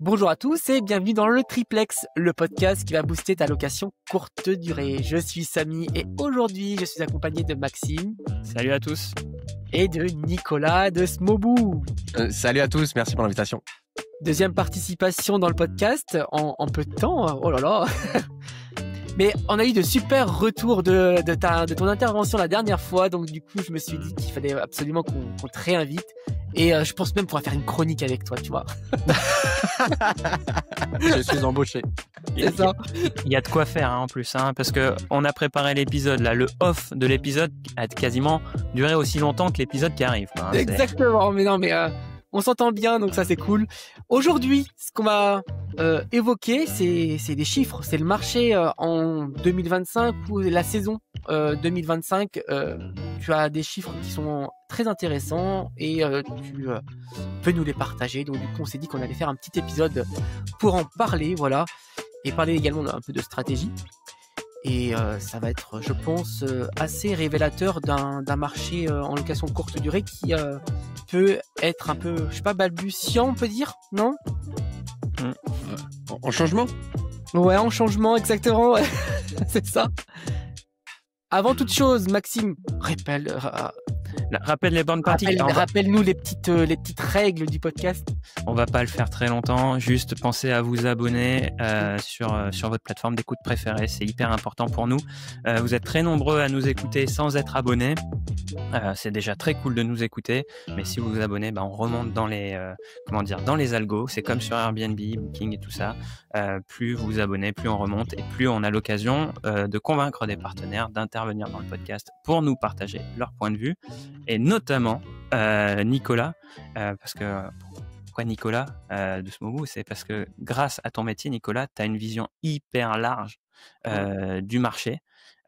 Bonjour à tous et bienvenue dans le Triplex, le podcast qui va booster ta location courte durée. Je suis Samy et aujourd'hui je suis accompagné de Maxime. Salut à tous. Et de Nicolas de Smoboo. Salut à tous, merci pour l'invitation. Deuxième participation dans le podcast en peu de temps, oh là là. Mais on a eu de super retours de ton intervention la dernière fois, donc du coup je me suis dit qu'il fallait absolument qu'on te réinvite. Et je pense même qu'on va faire une chronique avec toi, tu vois. Je suis embauché. C'est ça. Il y a de quoi faire en plus, parce que on a préparé l'épisode là, le off de l'épisode a quasiment duré aussi longtemps que l'épisode qui arrive. Exactement, mais non, mais on s'entend bien, donc ça c'est cool. Aujourd'hui, ce qu'on va évoquer, c'est des chiffres, c'est le marché en 2025 ou la saison 2025. Tu as des chiffres qui sont très intéressants et tu peux nous les partager. Donc du coup, on s'est dit qu'on allait faire un petit épisode pour en parler, voilà, et parler également un peu de stratégie. Et ça va être, je pense, assez révélateur d'un marché en location courte durée qui peut être un peu, je sais pas, balbutiant, on peut dire, non ? En changement ? Ouais, en changement, exactement. C'est ça. Avant toute chose, Maxime, rappelle les bonnes pratiques. Rappelle-nous les petites règles du podcast. On va pas le faire très longtemps. Juste pensez à vous abonner sur votre plateforme d'écoute préférée. C'est hyper important pour nous. Vous êtes très nombreux à nous écouter sans être abonnés. C'est déjà très cool de nous écouter. Mais si vous vous abonnez, on remonte dans les dans les algos. C'est comme sur Airbnb, Booking et tout ça. Plus vous vous abonnez, plus on remonte et plus on a l'occasion de convaincre des partenaires d'intervenir dans le podcast pour nous partager leur point de vue. Et notamment Nicolas, parce que pourquoi Nicolas de Smoboo, c'est parce que grâce à ton métier, Nicolas, tu as une vision hyper large du marché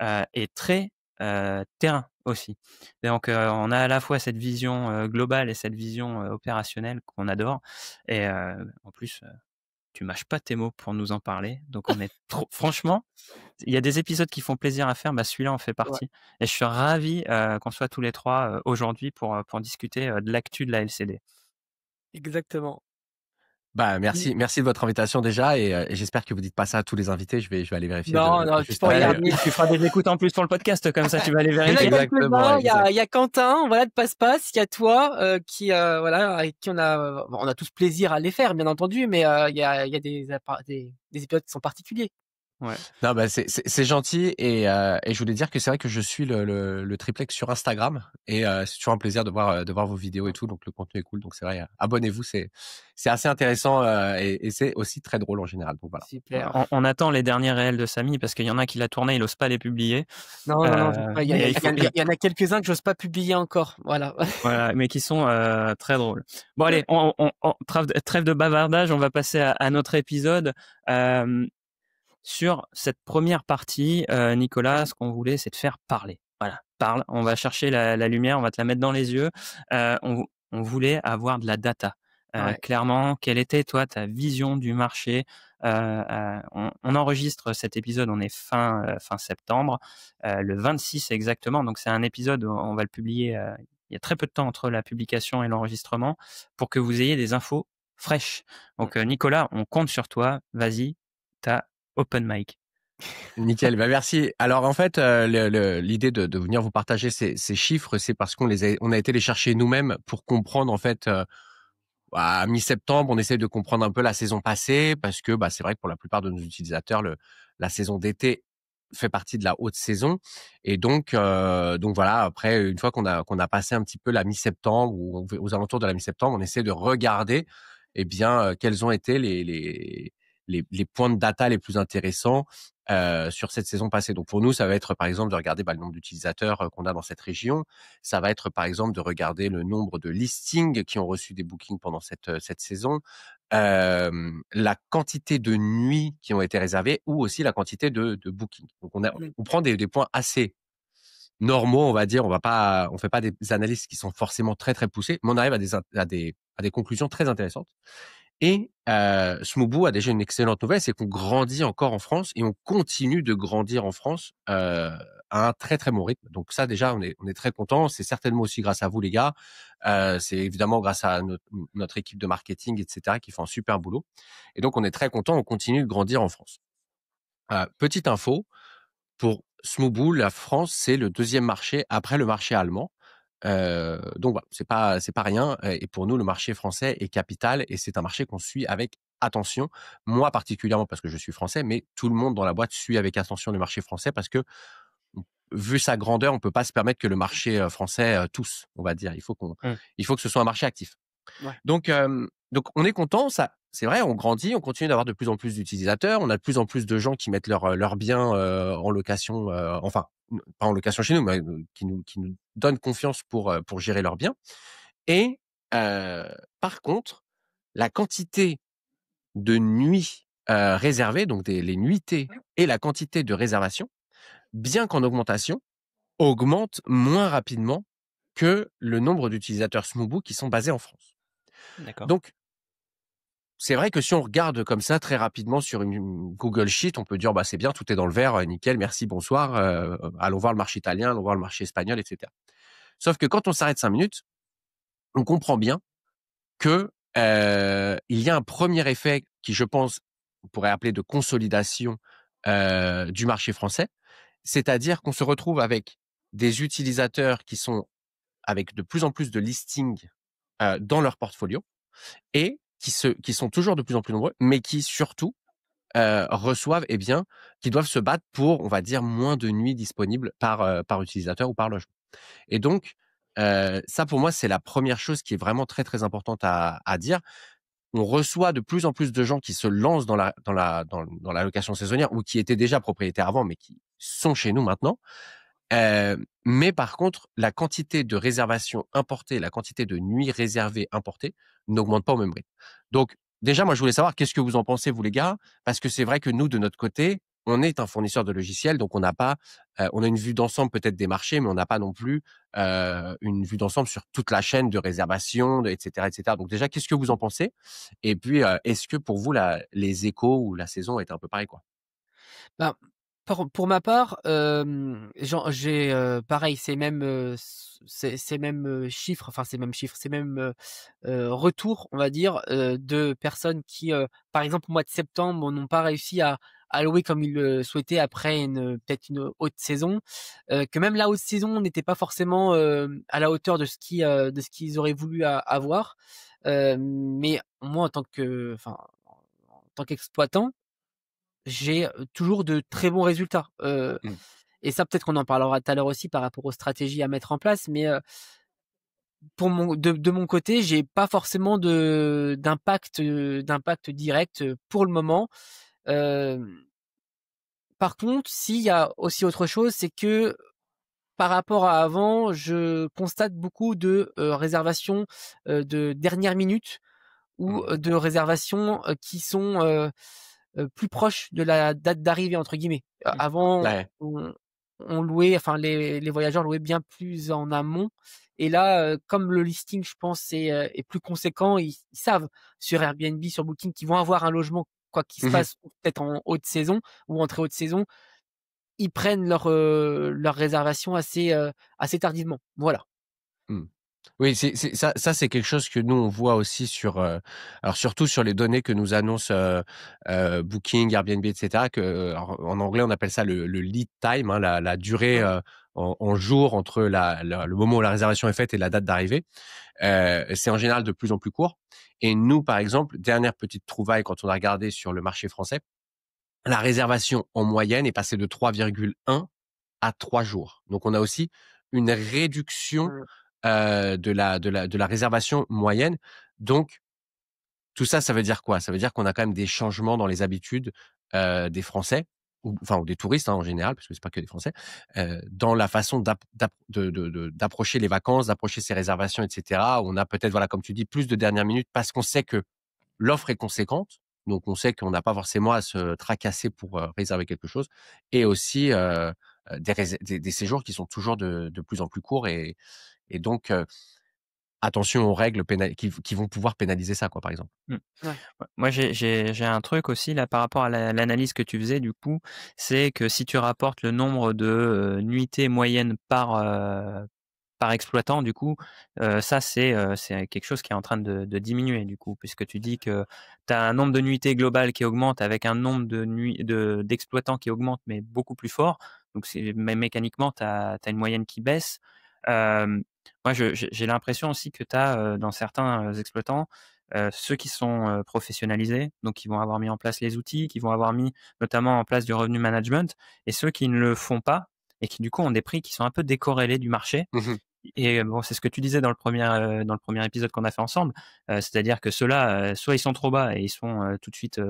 et très terrain aussi. Donc on a à la fois cette vision globale et cette vision opérationnelle qu'on adore. Et en plus, tu mâches pas tes mots pour nous en parler. Donc on est franchement, il y a des épisodes qui font plaisir à faire, celui-là en fait partie. Ouais. Et je suis ravi qu'on soit tous les trois aujourd'hui pour discuter de l'actu de la LCD. Exactement. Merci de votre invitation déjà et j'espère que vous dites pas ça à tous les invités. Je vais aller vérifier. Non, tu peux regarder. Tu feras des écoutes en plus pour le podcast, comme ça tu vas aller vérifier. Exactement. Il y a Quentin, voilà, de Passe-Passe. Il y a toi, qui avec qui on a tous plaisir à les faire, bien entendu, mais il y a des épisodes qui sont particuliers. Ouais. Non, c'est gentil et je voulais dire que c'est vrai que je suis le triplex sur Instagram et c'est toujours un plaisir de voir vos vidéos et tout, donc le contenu est cool, donc c'est vrai, abonnez-vous, c'est assez intéressant et c'est aussi très drôle en général, donc voilà. Super. On attend les derniers réels de Samy parce qu'il y en a qui l'a tourné, il ose pas les publier. Non, il y en a quelques-uns que j'ose pas publier encore, voilà. Voilà, mais qui sont très drôles. Bon allez, on trêve de bavardage, on va passer à notre épisode. Sur cette première partie, Nicolas, ce qu'on voulait, c'est de faire parler. Voilà, parle. On va chercher la lumière, on va te la mettre dans les yeux. On voulait avoir de la data. Clairement, quelle était, toi, ta vision du marché ? On enregistre cet épisode, on est fin septembre, le 26 exactement. Donc, c'est un épisode, on va le publier, il y a très peu de temps entre la publication et l'enregistrement pour que vous ayez des infos fraîches. Donc, Nicolas, on compte sur toi. Vas-y, t'as open mic. Nickel, merci. Alors en fait, l'idée de venir vous partager ces chiffres, c'est parce qu'on a été les chercher nous-mêmes pour comprendre en fait. À mi-septembre, on essaie de comprendre un peu la saison passée parce que c'est vrai que pour la plupart de nos utilisateurs, la saison d'été fait partie de la haute saison et donc voilà. Après, une fois qu'on a passé un petit peu la mi-septembre ou aux alentours de la mi-septembre, on essaie de regarder quels ont été les points de data les plus intéressants sur cette saison passée. Donc pour nous, ça va être par exemple de regarder le nombre d'utilisateurs qu'on a dans cette région. Ça va être par exemple de regarder le nombre de listings qui ont reçu des bookings pendant cette saison, la quantité de nuits qui ont été réservées ou aussi la quantité de bookings. Donc on prend des points assez normaux, on va dire. On fait pas des analyses qui sont forcément très très poussées, mais on arrive à des conclusions très intéressantes. Et Smoboo a déjà une excellente nouvelle, c'est qu'on grandit encore en France et on continue de grandir en France à un très, très bon rythme. Donc ça, déjà, on est très contents. C'est certainement aussi grâce à vous, les gars. C'est évidemment grâce à notre équipe de marketing, et cetera, qui font un super boulot. Et donc, on est très contents. On continue de grandir en France. Petite info, pour Smoobu, la France, c'est le 2e marché après le marché allemand. Donc voilà, c'est pas rien. Et pour nous, le marché français est capital et c'est un marché qu'on suit avec attention. Moi particulièrement parce que je suis français, mais tout le monde dans la boîte suit avec attention le marché français parce que vu sa grandeur, on peut pas se permettre que le marché français tousse, on va dire. Mmh. Il faut que ce soit un marché actif. Ouais. Donc on est content. Ça, c'est vrai, on grandit, on continue d'avoir de plus en plus d'utilisateurs. On a de plus en plus de gens qui mettent leurs biens en location, enfin pas en location chez nous, mais qui nous donnent confiance pour gérer leurs biens. Et par contre, la quantité de nuits réservées, donc les nuitées et la quantité de réservations, bien qu'en augmentation, augmente moins rapidement que le nombre d'utilisateurs Smoobu qui sont basés en France. D'accord. Donc, c'est vrai que si on regarde comme ça très rapidement sur une Google Sheet, on peut dire bah c'est bien, tout est dans le vert, nickel, merci, bonsoir. Allons voir le marché italien, allons voir le marché espagnol, etc. Sauf que quand on s'arrête 5 minutes, on comprend bien que il y a un premier effet qui, je pense, on pourrait appeler de consolidation du marché français, c'est-à-dire qu'on se retrouve avec des utilisateurs qui sont avec de plus en plus de listings dans leur portfolio et qui sont toujours de plus en plus nombreux, mais qui surtout reçoivent, qui doivent se battre pour, on va dire, moins de nuits disponibles par utilisateur ou par logement. Et donc, ça pour moi, c'est la première chose qui est vraiment très, très importante à dire. On reçoit de plus en plus de gens qui se lancent dans la location saisonnière ou qui étaient déjà propriétaires avant, mais qui sont chez nous maintenant. Mais par contre, la quantité de réservations importées, la quantité de nuits réservées importées n'augmente pas au même rythme. Donc, déjà, moi, je voulais savoir qu'est-ce que vous en pensez, vous les gars? Parce que c'est vrai que nous, de notre côté, on est un fournisseur de logiciels, donc on n'a pas, on a une vue d'ensemble peut-être des marchés, mais on n'a pas non plus une vue d'ensemble sur toute la chaîne de réservation, et cetera, et cetera. Donc déjà, qu'est-ce que vous en pensez? Et puis, est-ce que pour vous, les échos ou la saison est un peu pareil, quoi? Ben, pour ma part, j'ai, pareil, ces mêmes, chiffres, enfin ces mêmes chiffres, ces mêmes, retours, on va dire, de personnes qui, par exemple, au mois de septembre, n'ont pas réussi à louer comme ils le souhaitaient après peut-être une haute saison, que même la haute saison n'était pas forcément, à la hauteur de ce qu'ils auraient voulu avoir. Mais moi, en tant qu'exploitant, j'ai, toujours de très bons résultats, Mmh. et ça peut-être qu'on en parlera tout à l'heure aussi par rapport aux stratégies à mettre en place, mais, pour de mon côté, j'ai pas forcément d'impact direct, pour le moment. Hem, Par contre, s'il y a aussi autre chose, c'est que par rapport à avant, je constate beaucoup de, réservations, de dernière minute ou, Mmh. de réservations, qui sont, plus proches de la «date d'arrivée» entre guillemets. Avant, Ouais. on louait, enfin les voyageurs louaient bien plus en amont, et là, comme le listing, je pense, est plus conséquent, ils savent sur Airbnb, sur Booking, qu'ils vont avoir un logement quoi qu'il se Mmh. passe, peut-être en haute saison ou en très haute saison. Ils prennent leur réservation assez tardivement. Voilà. Mmh. Oui, c'est ça, c'est quelque chose que nous, on voit aussi alors surtout sur les données que nous annonce, Booking, Airbnb, et cetera, alors en anglais, on appelle ça le lead time, hein, la durée, Mmh. en jours entre le moment où la réservation est faite et la date d'arrivée. C'est en général de plus en plus court. Et nous, par exemple, dernière petite trouvaille quand on a regardé sur le marché français, la réservation en moyenne est passée de 3,1 à 3 jours. Donc on a aussi une réduction, Mmh. de la réservation moyenne. Donc tout ça, ça veut dire quoi? Ça veut dire qu'on a quand même des changements dans les habitudes, des Français ou des touristes, hein, en général, parce que c'est pas que des Français, dans la façon d'approcher les vacances, d'approcher ses réservations, et cetera. On a peut-être, voilà, comme tu dis, plus de dernière minute parce qu'on sait que l'offre est conséquente, donc on sait qu'on n'a pas forcément à se tracasser pour, réserver quelque chose et aussi, des séjours qui sont toujours de plus en plus courts et donc attention aux règles qui vont pouvoir pénaliser ça, quoi, par exemple. Mmh. Ouais. Ouais, moi, j'ai un truc aussi là par rapport à l'analyse que tu faisais du coup, c'est que si tu rapportes le nombre de, nuitées moyennes par exploitant du coup, ça c'est quelque chose qui est en train de diminuer du coup, puisque tu dis que tu as un nombre de nuitées global qui augmente avec un nombre d'exploitants qui augmente, mais beaucoup plus fort. Donc c'est mécaniquement tu as une moyenne qui baisse. Hem, Moi j'ai l'impression aussi que tu as, dans certains, exploitants, ceux qui sont, professionnalisés, donc qui vont avoir mis en place les outils, qui vont avoir mis notamment en place du revenu management et ceux qui ne le font pas et qui du coup ont des prix qui sont un peu décorrélés du marché Mmh. et bon, c'est ce que tu disais dans le premier épisode qu'on a fait ensemble, c'est-à-dire que ceux-là, soit ils sont trop bas et ils sont, tout de suite,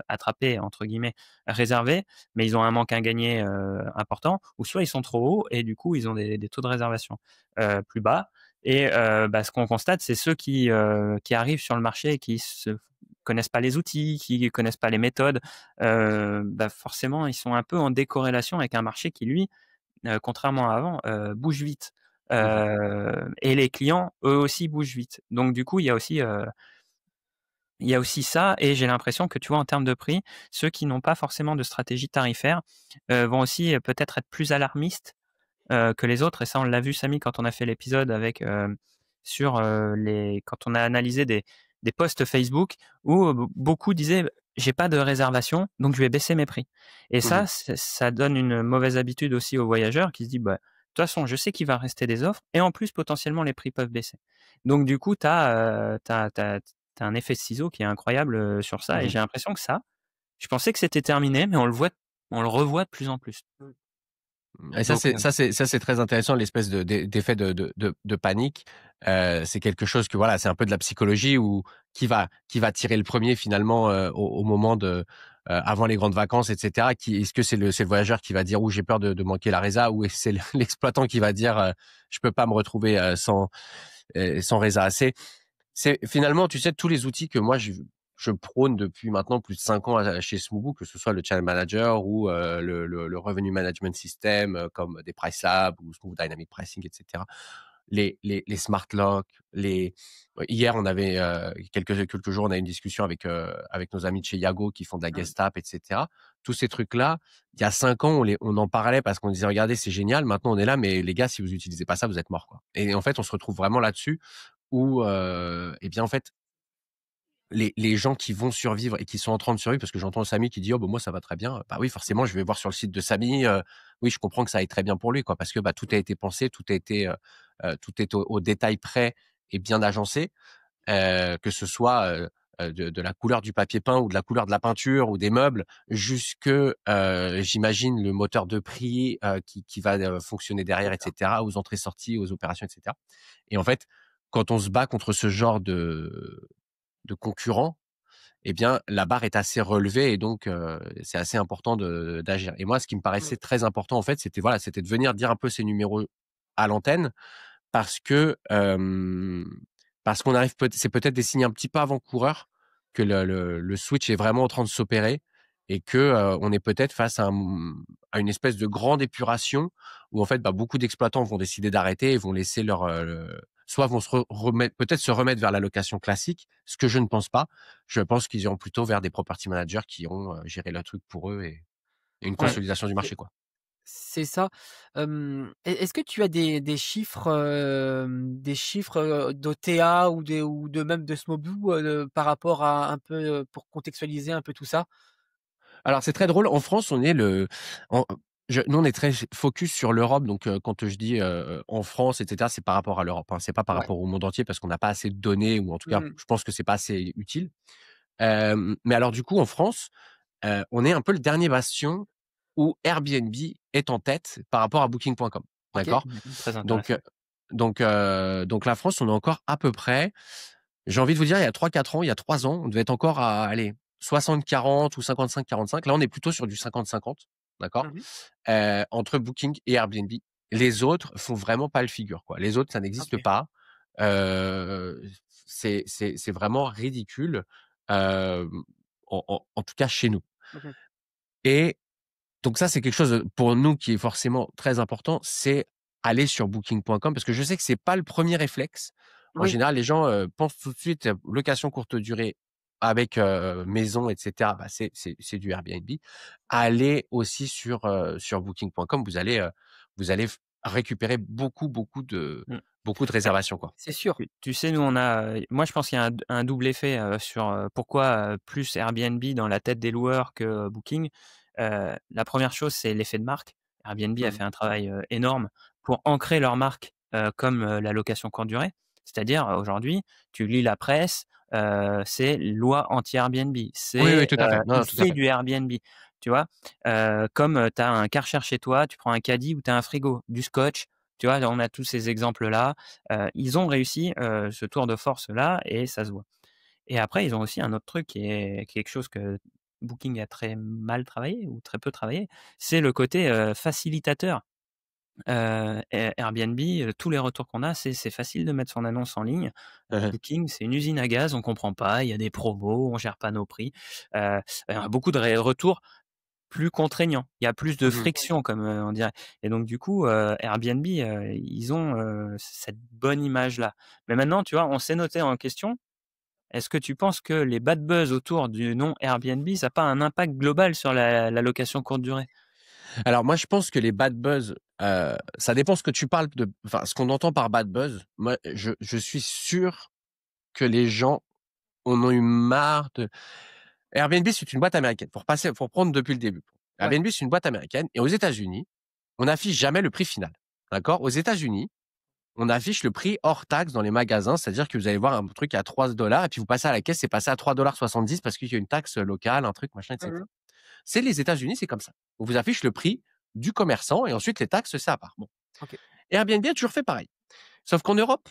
«attrapés» entre guillemets, réservés, mais ils ont un manque à gagner, important ou soit ils sont trop hauts et du coup ils ont des taux de réservation, plus bas et bah, ce qu'on constate, c'est ceux qui arrivent sur le marché et qui connaissent pas les outils, qui connaissent pas les méthodes, bah, forcément ils sont un peu en décorrélation avec un marché qui lui, contrairement à avant, bouge vite. Mmh. Et les clients, eux aussi, bougent vite. Donc du coup, il y a aussi ça et j'ai l'impression que, tu vois, en termes de prix, ceux qui n'ont pas forcément de stratégie tarifaire, vont aussi, peut-être être plus alarmistes, que les autres et ça, on l'a vu, Samy, quand on a fait l'épisode avec, sur, les quand on a analysé des posts Facebook où, beaucoup disaient: «J'ai pas de réservation, donc je vais baisser mes prix» et Mmh. ça donne une mauvaise habitude aussi aux voyageurs qui se dit: «Bah, de toute façon, je sais qu'il va rester des offres et en plus, potentiellement, les prix peuvent baisser». Donc du coup, tu as, un effet de ciseau qui est incroyable, sur ça et Mmh. j'ai l'impression que ça, je pensais que c'était terminé, mais on le revoit de plus en plus. Et Donc ça c'est très intéressant, l'espèce d'effet de panique. C'est quelque chose que voilà, c'est un peu de la psychologie où qui va tirer le premier finalement, au moment avant les grandes vacances et cetera. Est-ce que c'est le voyageur qui va dire: «Ouh, j'ai peur de manquer la résa» ou est-ce que c'est l'exploitant qui va dire: «Je peux pas me retrouver, sans résa assez»? C'est finalement, tu sais, tous les outils que moi je prône depuis maintenant plus de 5 ans chez Smoobu, que ce soit le Channel Manager ou le Revenue Management System, comme des Price Lab ou Smoobu Dynamic Pricing, et cetera. Les Smart Lock, hier on avait quelques jours, on a eu une discussion avec nos amis de chez Yago qui font de la Mmh. guest app, et cetera. Tous ces trucs-là, il y a 5 ans, on en parlait parce qu'on disait: «Regardez, c'est génial». Maintenant, on est là, mais les gars, si vous utilisez pas ça, vous êtes morts, quoi. Et en fait, on se retrouve vraiment là-dessus où, eh bien, en fait, les gens qui vont survivre et qui sont en train de survivre, parce que j'entends Samy qui dit: «Oh, bah, moi, ça va très bien». Bah oui, forcément, je vais voir sur le site de Samy, oui, je comprends que ça aille très bien pour lui, quoi, parce que, bah, tout a été pensé, tout est au détail près et bien agencé, que ce soit, de la couleur du papier peint ou de la couleur de la peinture ou des meubles jusque, j'imagine le moteur de prix, qui va, fonctionner derrière, C'est et ça. cetera, aux entrées-sorties, aux opérations, et cetera. Et en fait, quand on se bat contre ce genre de concurrents, eh bien, la barre est assez relevée et donc c'est assez important d'agir. Et moi, ce qui me Mmh. paraissait très important, en fait, c'était voilà, c'était de venir dire un peu ces numéros à l'antenne parce que, parce qu'on arrive c'est peut-être des signes un petit peu avant-coureurs que le switch est vraiment en train de s'opérer et que, on est peut-être face à une espèce de grande épuration où en fait, bah, beaucoup d'exploitants vont décider d'arrêter et vont laisser soit vont se remettre peut-être se remettre vers la location classique, ce que je ne pense pas. Je pense qu'ils iront plutôt vers des property managers qui iront, gérer le truc pour eux et une ouais. consolidation du marché, quoi. C'est ça. Est-ce que tu as des chiffres, d'OTA ou de même de Smobu, par rapport à un peu, pour contextualiser un peu tout ça? Alors c'est très drôle, en France, on est le en nous, on est très focus sur l'Europe, donc quand je dis, en France, et cetera, c'est par rapport à l'Europe, hein. C'est pas par Ouais. rapport au monde entier parce qu'on n'a pas assez de données ou en tout cas, Mmh. je pense que c'est pas assez utile. Mais alors du coup, en France, on est un peu le dernier bastion où Airbnb est en tête par rapport à Booking.com. OK. D'accord? Très Donc intéressant. donc la France, on est encore à peu près, j'ai envie de vous dire, il y a 3-4 ans, il y a 3 ans, on devait être encore à, allez, 60-40 ou 55-45. Là, on est plutôt sur du 50-50, d'accord? Mmh. Entre Booking et Airbnb. Les autres font vraiment pas le figure, quoi. Les autres, ça n'existe OK. pas. Heu, c'est vraiment ridicule, hem, en tout cas chez nous. Mmh. Et donc ça, c'est quelque chose, pour nous qui est forcément très important, c'est aller sur booking.com parce que je sais que c'est pas le premier réflexe. En Oui. général, les gens pensent tout de suite location courte durée avec maison, etc. Bah, c'est du Airbnb. Allez aussi sur Booking.com. Vous allez récupérer beaucoup de Bah, réservations, quoi. c'est sûr. Tu sais, nous, on a, moi, je pense qu'il y a un double effet sur pourquoi plus Airbnb dans la tête des loueurs que Booking. La première chose, c'est l'effet de marque. Airbnb a Mmh. fait un travail énorme pour ancrer leur marque comme la location courte durée. C'est-à-dire, aujourd'hui, tu lis la presse, c'est loi anti-Airbnb. Oui, oui, C'est tout à fait. Non, il non, tout à fait fait. du Airbnb. Tu vois, comme tu as un Karcher chez toi, tu prends un caddie ou tu as un frigo, du scotch. Tu vois, on a tous ces exemples-là. Ils ont réussi ce tour de force-là et ça se voit. Et après, ils ont aussi un autre truc qui est quelque chose que Booking a très mal travaillé ou très peu travaillé, c'est le côté facilitateur. Airbnb, tous les retours qu'on a, c'est facile de mettre son annonce en ligne. Mmh mh. Booking, c'est une usine à gaz, on comprend pas, il y a des promos, on gère pas nos prix. Beaucoup de retours plus contraignant. Il y a plus de Mmh. friction comme, on dirait et donc du coup, Airbnb, ils ont, cette bonne image-là. Mais maintenant, tu vois, on s'est noté en question. Est-ce que tu penses que les bad buzz autour du nom Airbnb, ça a pas un impact global sur la location courte durée? Alors moi, je pense que les bad buzz, ça dépend ce que tu parles de enfin, ce qu'on entend par bad buzz. Moi, je suis sûr que les gens en ont eu marre de Airbnb, c'est une boîte américaine. Pour reprendre depuis le début. Ouais. Airbnb, c'est une boîte américaine et aux États-Unis, on n'affiche jamais le prix final. D'accord? Aux États-Unis, on affiche le prix hors taxe dans les magasins, c'est-à-dire que vous allez voir un truc à 3 $ et puis vous passez à la caisse, c'est passé à 3,70 $ parce qu'il y a une taxe locale, un truc, machin, Mmh. etc. C'est les États-Unis, c'est comme ça. On vous affiche le prix du commerçant et ensuite les taxes, c'est à part. Bon. OK. Airbnb a toujours fait pareil. Sauf qu'en Europe,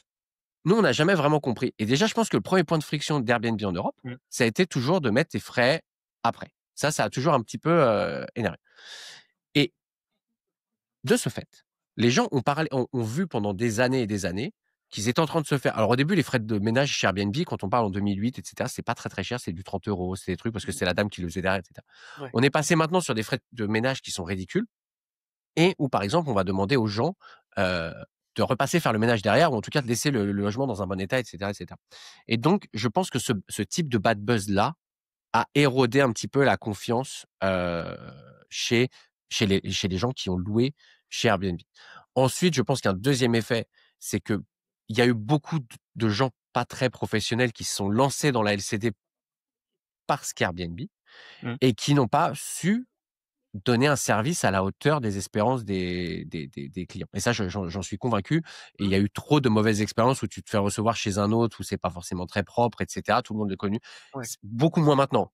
nous, on n'a jamais vraiment compris. Et déjà, je pense que le premier point de friction d'Airbnb en Europe, Mmh. ça a été toujours de mettre tes frais après. Ça a toujours un petit peu énervé. Et de ce fait, les gens ont vu pendant des années et des années qu'ils étaient en train de se faire. Alors au début, les frais de ménage chez Airbnb, quand on parle en 2008, etc., c'est pas très très cher, c'est du 30 euros, c'est des trucs parce que c'est la dame qui le faisait derrière, etc. Ouais. On est passé maintenant sur des frais de ménage qui sont ridicules et où, par exemple, on va demander aux gens euh, de repasser faire le ménage derrière ou en tout cas de laisser le logement dans un bon état, etc., etc. Et donc, je pense que ce type de bad buzz là a érodé un petit peu la confiance chez chez les gens qui ont loué chez Airbnb. Ensuite, je pense qu'un deuxième effet, c'est que il y a eu beaucoup de gens pas très professionnels qui se sont lancés dans la LCD parce qu'Airbnb Mmh. et qui n'ont pas su donner un service à la hauteur des espérances des clients. Et ça, j'en suis convaincu. Et il y Mmh. a eu trop de mauvaises expériences où tu te fais recevoir chez un autre, où c'est pas forcément très propre, etc. Tout le monde l'a connu. Ouais. Beaucoup moins maintenant.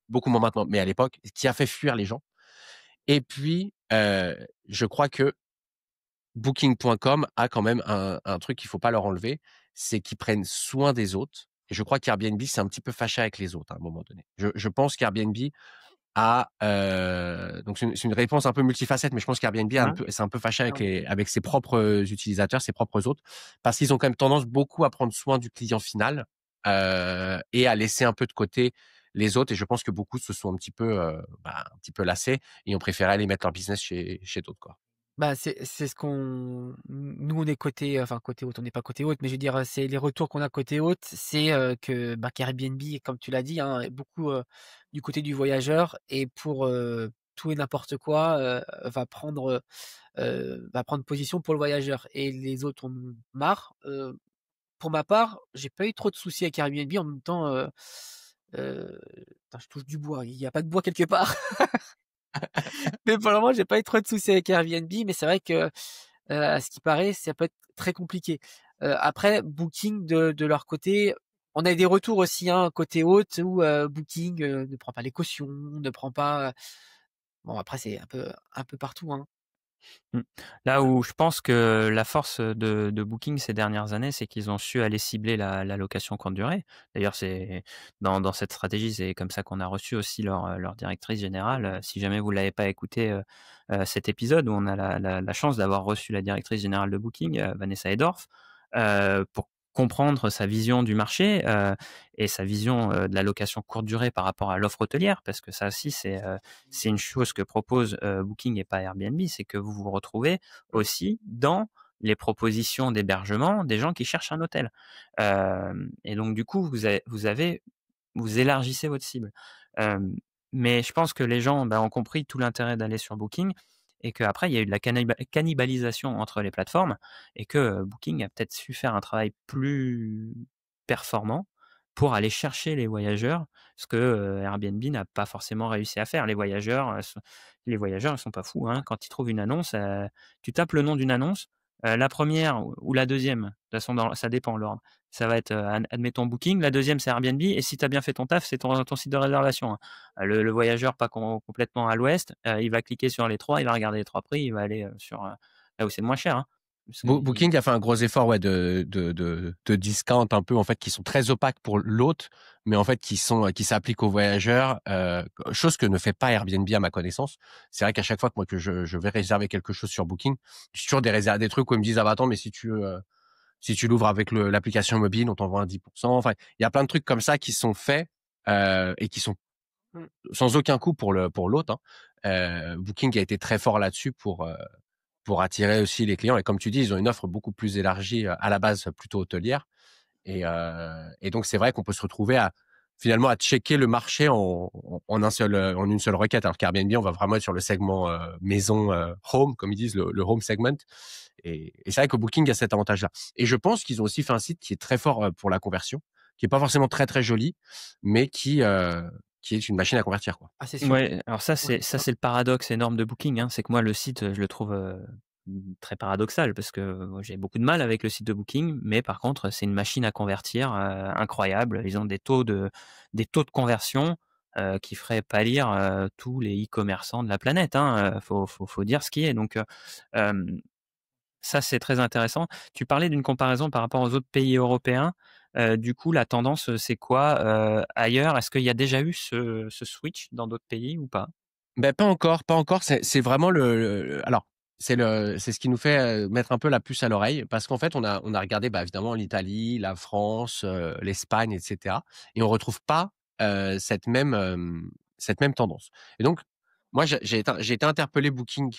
Mais à l'époque, qui a fait fuir les gens. Et puis, je crois que Booking.com a quand même un truc qu'il faut pas leur enlever, c'est qu'ils prennent soin des autres. Et je crois qu'Airbnb s'est un petit peu fâché avec les autres à un moment donné. Je pense qu'Airbnb a donc c'est une réponse un peu multifacette, mais je pense qu'Airbnb a un Ouais, peu c'est un peu fâché avec Clairement. avec ses propres utilisateurs, ses propres hôtes, parce qu'ils ont quand même tendance beaucoup à prendre soin du client final, et à laisser un peu de côté les autres. Et je pense que beaucoup se sont un petit peu lassés et ont préféré aller mettre leur business chez d'autres, quoi. Bah, c'est ce qu'on nous, on est côté, enfin côté haute, on n'est pas côté haute, mais je veux dire, c'est les retours qu'on a côté haute, c'est, que, bah, qu'Airbnb, comme tu l'as dit, hein, est beaucoup, du côté du voyageur et pour, tout et n'importe quoi, va prendre position pour le voyageur et les autres en ont marre. Pour ma part, j'ai pas eu trop de soucis avec Airbnb en même temps, attends, je touche du bois, il y a pas de bois quelque part. Mais pour le moment, j'ai pas eu trop de soucis avec Airbnb, mais c'est vrai que, à ce qui paraît, ça peut être très compliqué. Après Booking de leur côté, on a des retours aussi, hein, côté hôte où, Booking, ne prend pas les cautions, ne prend pas, bon après c'est un peu partout, hein. mmh. Là où je pense que la force de Booking ces dernières années, c'est qu'ils ont su aller cibler la location courte durée. D'ailleurs, c'est dans cette stratégie, c'est comme ça qu'on a reçu aussi leur directrice générale. Si jamais vous l'avez pas écouté, cet épisode où on a la chance d'avoir reçu la directrice générale de Booking, Vanessa Edorf, pour comprendre sa vision du marché, et sa vision, de la location courte durée par rapport à l'offre hôtelière. Parce que ça aussi, c'est une chose que propose, Booking et pas Airbnb, c'est que vous vous retrouvez aussi dans les propositions d'hébergement des gens qui cherchent un hôtel. Et donc du coup, vous élargissez votre cible. Mais je pense que les gens, ont compris tout l'intérêt d'aller sur Booking et qu'après, il y a eu de la cannibalisation entre les plateformes et que Booking a peut-être su faire un travail plus performant pour aller chercher les voyageurs, ce que Airbnb n'a pas forcément réussi à faire. Les voyageurs, ils sont pas fous, hein. Quand ils trouvent une annonce, tu tapes le nom d'une annonce, la première ou la deuxième, de toute façon, ça dépend l'ordre. Ça va être, admettons Booking, la deuxième c'est Airbnb et si tu as bien fait ton taf, c'est ton site de réservation, hein. Le voyageur pas complètement à l'ouest, il va cliquer sur les 3, il va regarder les 3 prix, il va aller, sur, là où c'est le moins cher, hein. Parce que Booking a fait un gros effort de discount un peu en fait qui sont très opaques pour l'hôte, mais en fait qui s'appliquent aux voyageurs, chose que ne fait pas Airbnb à ma connaissance. C'est vrai qu'à chaque fois que je vais réserver quelque chose sur Booking, j'ai toujours des trucs où ils me disent ah bah attends mais si tu l'ouvres avec l'application mobile on t'envoie un 10%. Enfin il y a plein de trucs comme ça qui sont faits et qui sont Mmh. sans aucun coût pour l'hôte. Booking a été très fort là-dessus pour attirer aussi les clients. Et comme tu dis, ils ont une offre beaucoup plus élargie à la base, plutôt hôtelière. Et donc, c'est vrai qu'on peut se retrouver finalement à checker le marché en une seule requête. Alors qu'Airbnb, on va vraiment être sur le segment maison, home, comme ils disent, le home segment. Et c'est vrai que Booking a cet avantage-là. Et je pense qu'ils ont aussi fait un site qui est très fort pour la conversion, qui est pas forcément très très joli, mais qui est une machine à convertir, quoi. Ah, c'est sûr. ouais, alors ça Ouais, c'est le paradoxe énorme de Booking, hein. C'est que moi le site, je le trouve, très paradoxal parce que moi j'ai beaucoup de mal avec le site de Booking, mais par contre, c'est une machine à convertir, incroyable. Ils ont des taux de conversion, qui feraient pâlir, tous les e-commerçants de la planète, hein, faut dire ce qui est. Donc, hem ça, c'est très intéressant. Tu parlais d'une comparaison par rapport aux autres pays européens. Du coup, la tendance, c'est quoi, ailleurs? Est-ce qu'il y a déjà eu ce switch dans d'autres pays ou pas? Ben pas encore, pas encore. C'est vraiment alors c'est ce qui nous fait mettre un peu la puce à l'oreille parce qu'en fait on a regardé bah, évidemment l'Italie, la France, l'Espagne, etc. Et on retrouve pas cette même tendance. Et donc moi j'ai été interpellé Booking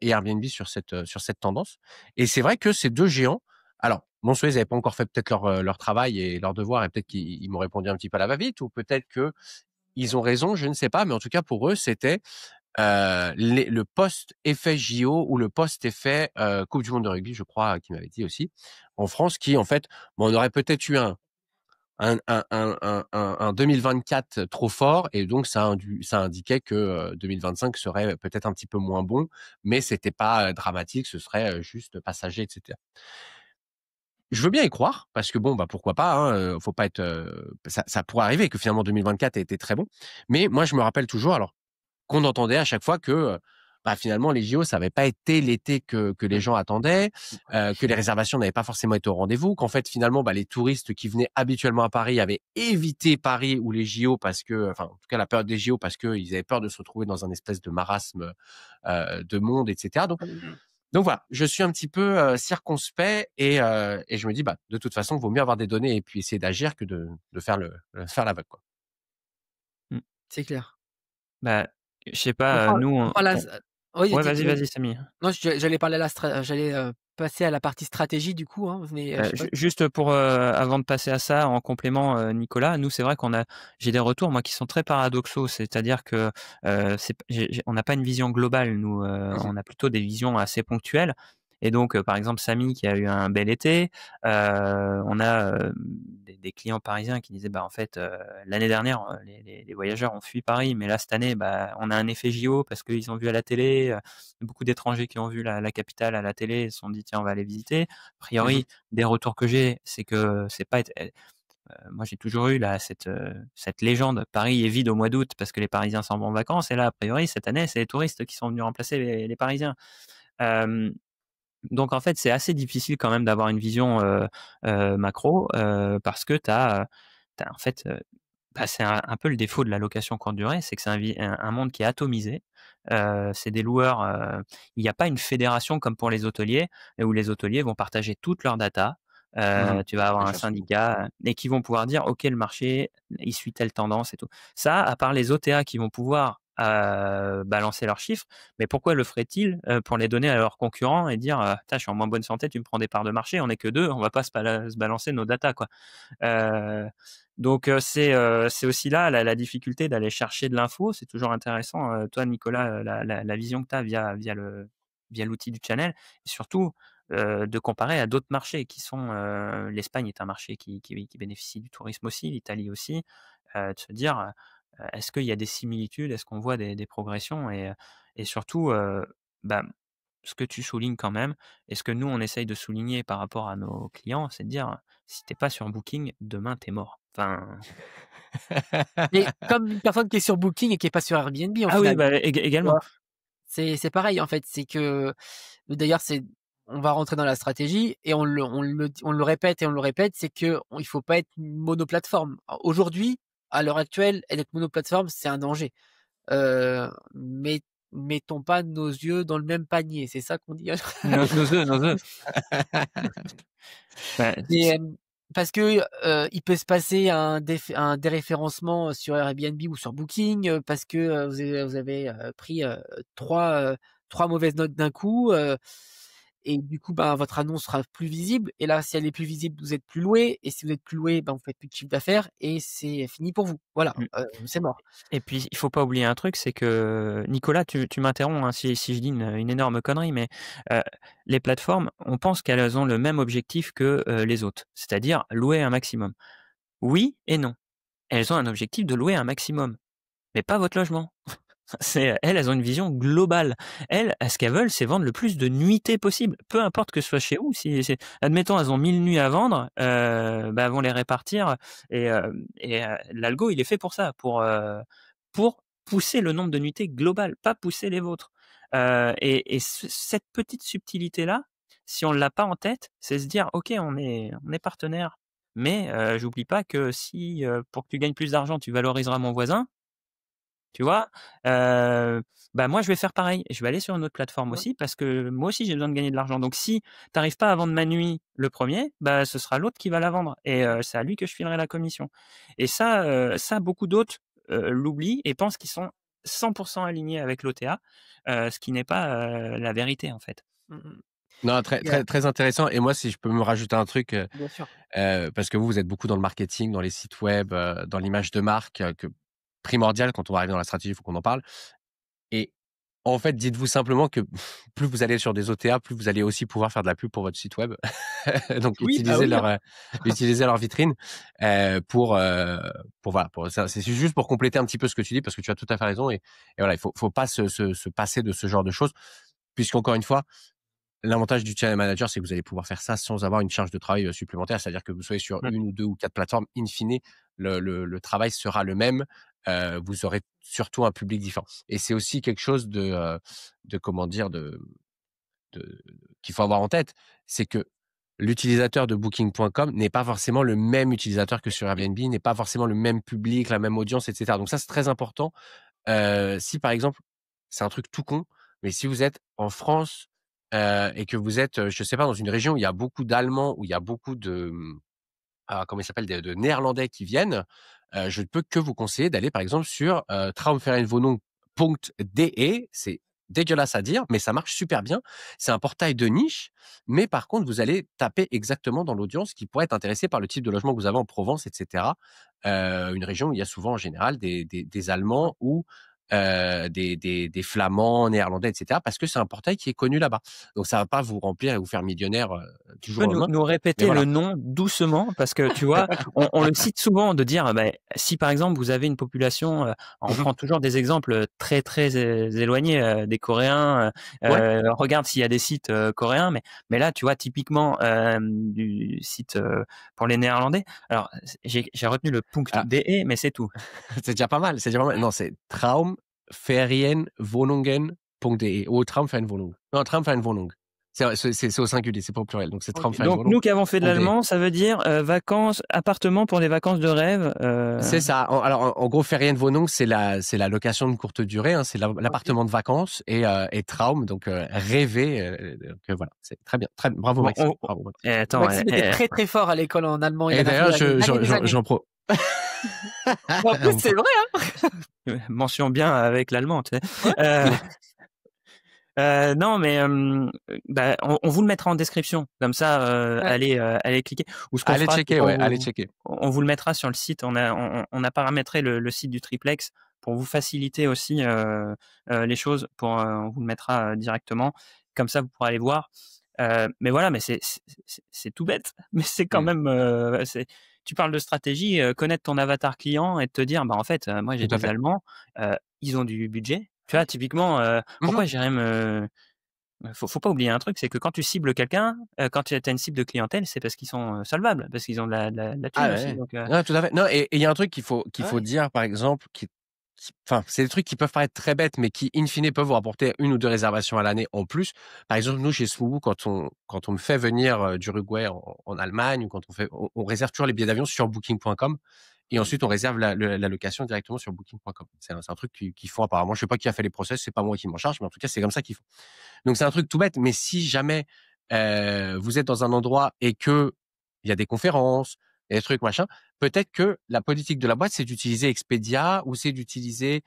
et Airbnb sur cette tendance. Et c'est vrai que ces deux géants. Alors bon, soit ils n'avaient pas encore fait peut-être leur travail et leur devoir et peut-être qu'ils m'ont répondu un petit peu à la va-vite ou peut-être que ils ont raison, je ne sais pas, mais en tout cas pour eux, c'était le post-effet JO ou le post-effet Coupe du monde de rugby, je crois, qui m'avait dit aussi, en France, qui en fait, bon, on aurait peut-être eu un 2024 trop fort, et donc ça indiquait que 2025 serait peut-être un petit peu moins bon, mais c'était pas dramatique, ce serait juste passager, etc. Je veux bien y croire, parce que bon, bah pourquoi pas, hein, faut pas être, ça pourrait arriver que finalement 2024 ait été très bon, mais moi je me rappelle toujours, alors qu'on entendait à chaque fois que, bah, finalement les JO ça avait pas été l'été que les mmh, gens attendaient, ouais. que les réservations n'avaient pas forcément été au rendez-vous, qu'en fait finalement, bah, les touristes qui venaient habituellement à Paris avaient évité Paris ou les JO parce que enfin, en tout cas la période des JO parce qu'ils avaient peur de se retrouver dans un espèce de marasme, de monde et cetera. Donc voilà, je suis un petit peu, circonspect et je me dis: «Bah, de toute façon, vaut mieux avoir des données et puis essayer d'agir que de faire la vague, quoi». Mmh. C'est clair. Bah, je sais On pas, parle nous on parle à oui, ouais, vas-y, vas-y Samy. non, j'allais parler à j'allais, passer à la partie stratégie du coup, hein, mais, je sais pas. Juste pour, avant de passer à ça, en complément, Nicolas, nous, c'est vrai j'ai des retours, moi, qui sont très paradoxaux. C'est-à-dire que, c'est p j'ai on n'a pas une vision globale, nous, Mmh mh. on a plutôt des visions assez ponctuelles et donc, par exemple, Samy qui a eu un bel été, on a, des clients parisiens qui disaient: «Bah, en fait, l'année dernière, les voyageurs ont fui Paris, mais là, cette année, bah, on a un effet JO parce qu'ils ont vu à la télé, beaucoup d'étrangers qui ont vu la capitale à la télé, se sont dit: "Tiens, on va aller visiter"». A Mmh. priori, des retours que j'ai, c'est que c'est pas moi j'ai toujours eu là cette légende, Paris est vide au mois d'août parce que les Parisiens s'en vont en vacances et là, a priori, cette année, c'est les touristes qui sont venus remplacer les Parisiens. Hem, donc en fait, c'est assez difficile quand même d'avoir une vision, macro, parce que tu as en fait, bah, c'est un peu le défaut de la location courte durée, c'est que c'est un monde qui est atomisé. C'est des loueurs, il n'y a pas une fédération comme pour les hôteliers, où les hôteliers vont partager toutes leurs datas. Mmh. Tu vas avoir un Déjà souvent. syndicat, et qui vont pouvoir dire: «OK, le marché, il suit telle tendance et tout». Ça, à part les OTA qui vont pouvoir à balancer leurs chiffres. Mais pourquoi le ferait-il pour les donner à leurs concurrents et dire je suis en moins bonne santé, tu me prends des parts de marché, on n'est que deux, on va pas se balancer nos datas, quoi. Donc c'est aussi là la difficulté d'aller chercher de l'info. C'est toujours intéressant, toi Nicolas, la vision que tu as via l'outil du channel, et surtout de comparer à d'autres marchés qui sont l'Espagne est un marché qui bénéficie du tourisme aussi, l'Italie aussi, de se dire est-ce qu'il y a des similitudes, est-ce qu'on voit des progressions, et surtout bah, ce que tu soulignes quand même, et ce que nous on essaye de souligner par rapport à nos clients, c'est de dire si t'es pas sur Booking, demain t'es mort. Enfin, Mais comme une personne qui est sur Booking et qui est pas sur Airbnb au ah oui, final, bah, tu également. vois? C'est pareil en fait, c'est que d'ailleurs on va rentrer dans la stratégie et on le répète et on le répète, c'est que il faut pas être monoplateforme. Aujourd'hui, à l'heure actuelle, être monoplateforme, c'est un danger. Mais mettons pas nos yeux dans le même panier, c'est ça qu'on dit? Nos œufs. Bah, Mais, parce que, il peut se passer un déréférencement sur Airbnb ou sur Booking, parce que, vous avez, pris, 3, 3 mauvaises notes d'un coup, et du coup, ben, votre annonce sera plus visible et là, si elle est plus visible, vous êtes plus loué et si vous êtes plus loué, ben, vous faites plus de chiffre d'affaires et c'est fini pour vous. Voilà, mmh. c'est mort. Et puis, il faut pas oublier un truc, c'est que Nicolas, tu m'interromps hein, si je dis une énorme connerie, mais les plateformes, on pense qu'elles ont le même objectif que les autres, c'est-à-dire louer un maximum. Oui et non. Elles ont un objectif de louer un maximum, mais pas votre logement. Elles ont une vision globale. Elles, ce qu'elles veulent, c'est vendre le plus de nuitées possible. Peu importe que ce soit chez vous. Admettons, elles ont 1000 nuits à vendre, elles vont les répartir. Et l'algo, il est fait pour ça, pour pousser le nombre de nuitées global, pas pousser les vôtres. Et cette petite subtilité-là, si on l'a pas en tête, c'est se dire, ok, on est partenaire, mais j'oublie pas que si pour que tu gagnes plus d'argent, tu valoriseras mon voisin. Tu vois? Moi, je vais faire pareil. Je vais aller sur une autre plateforme Ouais. aussi parce que moi aussi, j'ai besoin de gagner de l'argent. Donc si tu n'arrives pas à vendre ma nuit le premier, ce sera l'autre qui va la vendre et c'est à lui que je filerai la commission. Et ça beaucoup d'autres, l'oublient et pensent qu'ils sont 100 alignés avec l'OTA, ce qui n'est pas, la vérité, en fait. Mmh mh. Non, très, Et très, très intéressant. Et moi, si je peux me rajouter un truc, bien sûr. parce que vous êtes beaucoup dans le marketing, dans les sites web, dans l'image de marque, que primordial quand on va arriver dans la stratégie, il faut qu'on en parle. Et en fait, dites-vous simplement que plus vous allez sur des OTA, plus vous allez aussi pouvoir faire de la pub pour votre site web. Donc, Oui, bah oui, hein. utiliser leur vitrine pour voilà. Pour ça, c'est juste pour compléter un petit peu ce que tu dis parce que tu as tout à fait raison. Et voilà, il faut pas se passer de ce genre de choses, puisqu'encore une fois, l'avantage du channel manager, c'est que vous allez pouvoir faire ça sans avoir une charge de travail supplémentaire. C'est-à-dire que vous soyez sur Mmh. une ou deux ou quatre plateformes, in fine, le travail sera le même. Vous aurez surtout un public différent. Et c'est aussi quelque chose de comment dire, qu'il faut avoir en tête, c'est que l'utilisateur de Booking.com n'est pas forcément le même utilisateur que sur Airbnb, n'est pas forcément le même public, la même audience, etc. Donc ça, c'est très important. Si par exemple, c'est un truc tout con, mais si vous êtes en France et que vous êtes, je sais pas, dans une région où il y a beaucoup d'Allemands, où il y a beaucoup de, comment il s'appelle, de Néerlandais qui viennent, je ne peux que vous conseiller d'aller par exemple sur traumferienwohnung.de. C'est dégueulasse à dire, mais ça marche super bien. C'est un portail de niche, mais par contre, vous allez taper exactement dans l'audience qui pourrait être intéressée par le type de logement que vous avez en Provence, etc. Une région où il y a souvent en général des Allemands ou des Flamands, Néerlandais, etc. Parce que c'est un portail qui est connu là-bas. Donc ça va pas vous remplir et vous faire millionnaire Tu du jour peux au lendemain. nous Mais répéter voilà. le nom doucement parce que tu vois, on le cite souvent de dire, si par exemple vous avez une population, on Mmh. prend toujours des exemples très très éloignés des Coréens. Ouais. Regarde s'il y a des sites coréens, mais là tu vois typiquement du site pour les Néerlandais. Alors j'ai retenu le Ah, .de, mais c'est tout. c'est déjà pas mal, c'est déjà pas mal. Non, c'est traumferienwohnungen.de ou Traumferienwohnung. Non, Traumferienwohnung. C'est au singulier, c'est pas au pluriel. Donc c'est OK. Donc nous qui avons fait de Traumferienwohnung.de. l'allemand, ça veut dire vacances, appartement pour des vacances de rêve. C'est ça. Alors, en gros, Ferienwohnung, c'est la location de courte durée, hein, c'est OK. l'appartement de vacances et Traum, donc rêver. Donc voilà, c'est très bien. Bravo Bon, Maxime. Bravo. attends, Maxime était très, très fort à l'école en allemand. Il Et en a fait d'ailleurs, des années et des années. j'en pro. En plus, c'est vrai, hein. Mention bien avec l'allemand, tu sais. Non, mais on vous le mettra en description. Comme ça, allez cliquer. Ou ce qu'on Allez fera, c'est checker, qu'on ouais, allez checker. on vous le mettra sur le site. On a paramétré le site du triplex pour vous faciliter aussi les choses. On vous le mettra directement. Comme ça, vous pourrez aller voir. Mais voilà, mais c'est tout bête. Mais c'est quand même. Tu parles de stratégie, connaître ton avatar client et te dire, bah en fait, moi j'ai Tout à des fait. Allemands, ils ont du budget. Tu vois, typiquement, pourquoi j'irais me faut pas oublier un truc, c'est que quand tu cibles quelqu'un, quand tu as une cible de clientèle, c'est parce qu'ils sont solvables, parce qu'ils ont de la thune Ah aussi. ouais. Donc, Ouais, tout à fait. Non, et il y a un truc qu'il faut Ouais. dire, par exemple, enfin, c'est des trucs qui peuvent paraître très bêtes, mais qui, in fine, peuvent vous rapporter 1 ou 2 réservations à l'année en plus. Par exemple, nous, chez Swoobu, quand on me fait venir d'Uruguay en Allemagne, ou quand on réserve toujours les billets d'avion sur booking.com. Et ensuite, on réserve la location directement sur booking.com. C'est un truc qu'ils font apparemment. Je sais pas qui a fait les process, c'est pas moi qui m'en charge, mais en tout cas, c'est comme ça qu'ils font. Donc, c'est un truc tout bête. Mais si jamais vous êtes dans un endroit et que il y a des conférences, il y a des trucs, machin, peut-être que la politique de la boîte, c'est d'utiliser Expedia ou c'est d'utiliser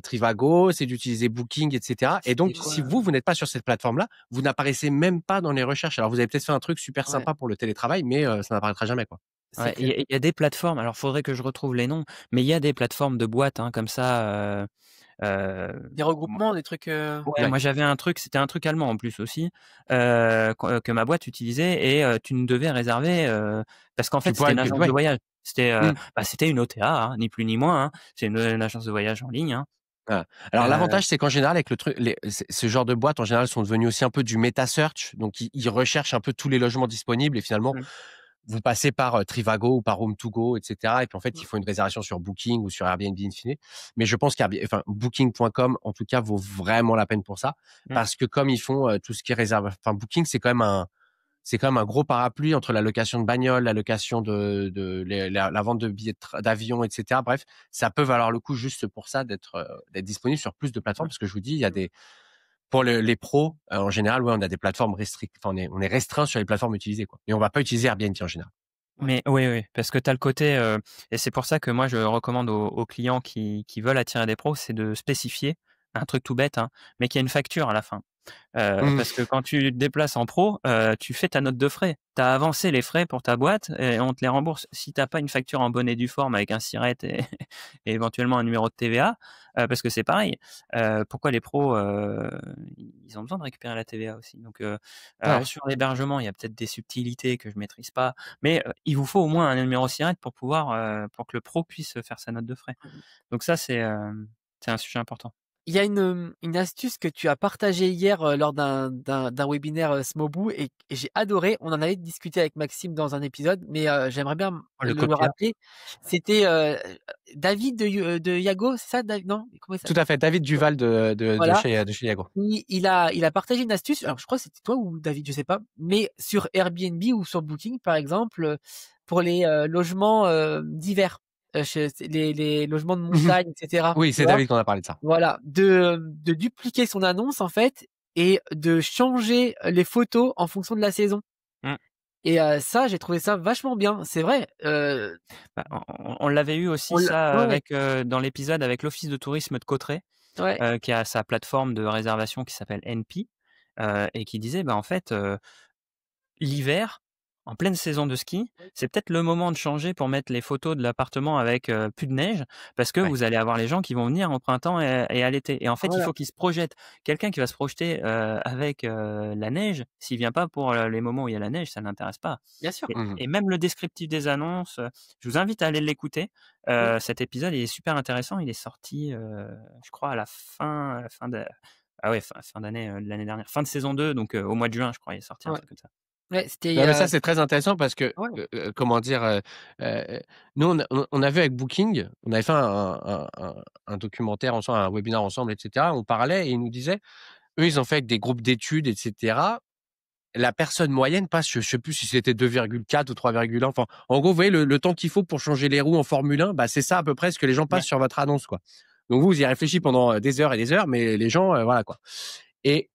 Trivago, c'est d'utiliser Booking, etc. Et donc, si vous n'êtes pas sur cette plateforme-là, vous n'apparaissez même pas dans les recherches. Alors, vous avez peut-être fait un truc super sympa pour le télétravail, mais ça n'apparaîtra jamais, quoi. ouais, il y a des plateformes, alors faudrait que je retrouve les noms, mais il y a des plateformes de boîtes comme ça. Des regroupements, des trucs. Ouais, moi j'avais un truc, c'était un truc allemand en plus aussi, que ma boîte utilisait et tu ne devais réserver parce qu'en fait c'était une agence de voyage. C'était c'était une OTA, hein, ni plus ni moins. Hein. C'est une agence de voyage en ligne. Hein. Ah. Alors l'avantage, c'est qu'en général, avec le truc, ce genre de boîtes en général sont devenus aussi un peu du meta search, donc ils recherchent un peu tous les logements disponibles et finalement vous passez par Trivago ou par Home2Go, etc. Et puis en fait, ils font une réservation sur Booking ou sur Airbnb in fine. Mais je pense Booking.com en tout cas vaut vraiment la peine pour ça, parce que comme ils font tout ce qui est réserve, enfin Booking c'est quand même un gros parapluie entre la location de bagnole, la location la vente de billets d'avion, etc. Bref, ça peut valoir le coup juste pour ça d'être disponible sur plus de plateformes, parce que je vous dis, il y a pour les pros, en général, ouais, on a des plateformes restrictes. Enfin, on est restreint sur les plateformes utilisées, quoi. Et on va pas utiliser Airbnb en général. Mais oui, parce que tu as le côté, et c'est pour ça que moi je recommande aux clients qui veulent attirer des pros, c'est de spécifier un truc tout bête, hein, mais qu'il y a une facture à la fin. Parce que quand tu te déplaces en pro, tu fais ta note de frais. Tu as avancé les frais pour ta boîte et on te les rembourse. Si tu n'as pas une facture en bonne et due forme avec un SIRET et, et éventuellement un numéro de TVA, parce que c'est pareil. Pourquoi les pros, ils ont besoin de récupérer la TVA aussi. Donc, alors sur l'hébergement, il y a peut-être des subtilités que je maîtrise pas, mais il vous faut au moins un numéro SIRET pour que le pro puisse faire sa note de frais. Donc ça, c'est un sujet important. Il y a une astuce que tu as partagée hier lors d'un webinaire Smobu et j'ai adoré. On en avait discuté avec Maxime dans un épisode, mais j'aimerais bien le rappeler. C'était David de Yago, c'est ça, David? Non, comment ça? Tout à fait, David Duval de chez Yago. Il a partagé une astuce. Alors je crois que c'était toi ou David, je sais pas, mais sur Airbnb ou sur Booking par exemple, pour les logements d'hiver. Les logements de montagne, etc. Oui, c'est David qu'on a parlé de ça. Voilà, de dupliquer son annonce en fait et de changer les photos en fonction de la saison. Et ça, j'ai trouvé ça vachement bien. C'est vrai. On l'avait eu aussi avec dans l'épisode avec l'Office de tourisme de Cauterets, qui a sa plateforme de réservation qui s'appelle NP et qui disait en fait l'hiver, en pleine saison de ski, c'est peut-être le moment de changer pour mettre les photos de l'appartement avec plus de neige, parce que vous allez avoir les gens qui vont venir au printemps et à l'été. Et en fait, il faut qu'ils se projettent. Quelqu'un qui va se projeter avec la neige, s'il vient pas pour les moments où il y a la neige, ça l'intéresse pas. Bien sûr. Et même le descriptif des annonces, je vous invite à aller l'écouter. Cet épisode, il est super intéressant. Il est sorti, je crois, à la fin d'année de l'année dernière, fin de saison 2, donc au mois de juin, je crois, il est sorti un truc comme ça. Ouais, c'était. Mais ça c'est très intéressant parce que comment dire, nous on a vu avec Booking, on avait fait un documentaire ensemble, un webinaire ensemble, etc. On parlait et ils nous disaient, eux ils ont fait avec des groupes d'études, etc. La personne moyenne passe, je sais plus si c'était 2,4 ou 3,1. Enfin, en gros, vous voyez le temps qu'il faut pour changer les roues en Formule 1, c'est ça à peu près ce que les gens passent sur votre annonce, quoi. Donc vous y réfléchissez pendant des heures et des heures, mais les gens, voilà quoi. Et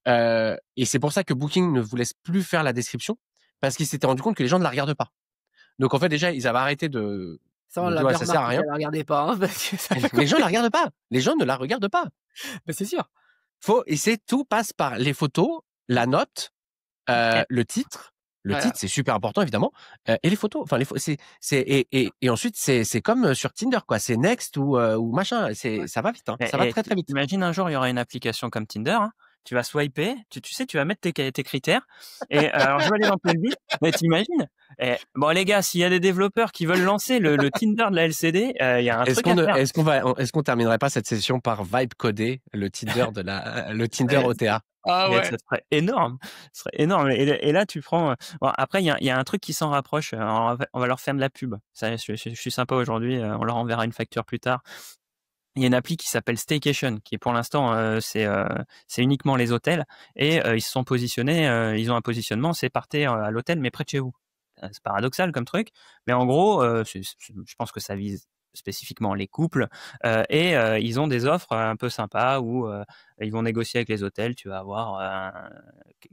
c'est pour ça que Booking ne vous laisse plus faire la description, parce qu'ils s'étaient rendu compte que les gens ne la regardent pas. Donc en fait déjà ils avaient arrêté de Ça, on Donc, tu l'a vois, bien ça sert à remarqué rien. qu'elle la regardait pas, hein, parce que ça Les gens la regardent pas. Les gens ne la regardent pas. bah, c'est sûr. Et tout passe par les photos, la note, Eh, le titre. Le Voilà. titre, c'est super important, évidemment. Et les photos. Enfin, et ensuite, c'est comme sur Tinder, quoi. C'est next ou machin. Ça va vite, hein. Ça va très, très vite. Imagine un jour, il y aura une application comme Tinder. Hein. Tu vas swiper, tu sais, tu vas mettre tes critères. Et alors, je vais aller dans quel but. Mais t'imagines? Bon, les gars, s'il y a des développeurs qui veulent lancer le Tinder de la LCD, il y a un truc à faire. Est-ce qu'on terminerait pas cette session par vibe coder le Tinder le Tinder Ouais, OTA? Ah mais ouais. ça serait énorme. Ce serait énorme. Et là, tu prends. Bon, après, il y a un truc qui s'en rapproche. On va leur faire de la pub. Ça, je suis sympa aujourd'hui. On leur enverra une facture plus tard. Il y a une appli qui s'appelle Staycation, qui pour l'instant c'est uniquement les hôtels et ils se sont positionnés, ils ont un positionnement, c'est partez à l'hôtel mais près de chez vous. C'est paradoxal comme truc, mais en gros, je pense que ça vise spécifiquement les couples et ils ont des offres un peu sympas où ils vont négocier avec les hôtels, tu vas avoir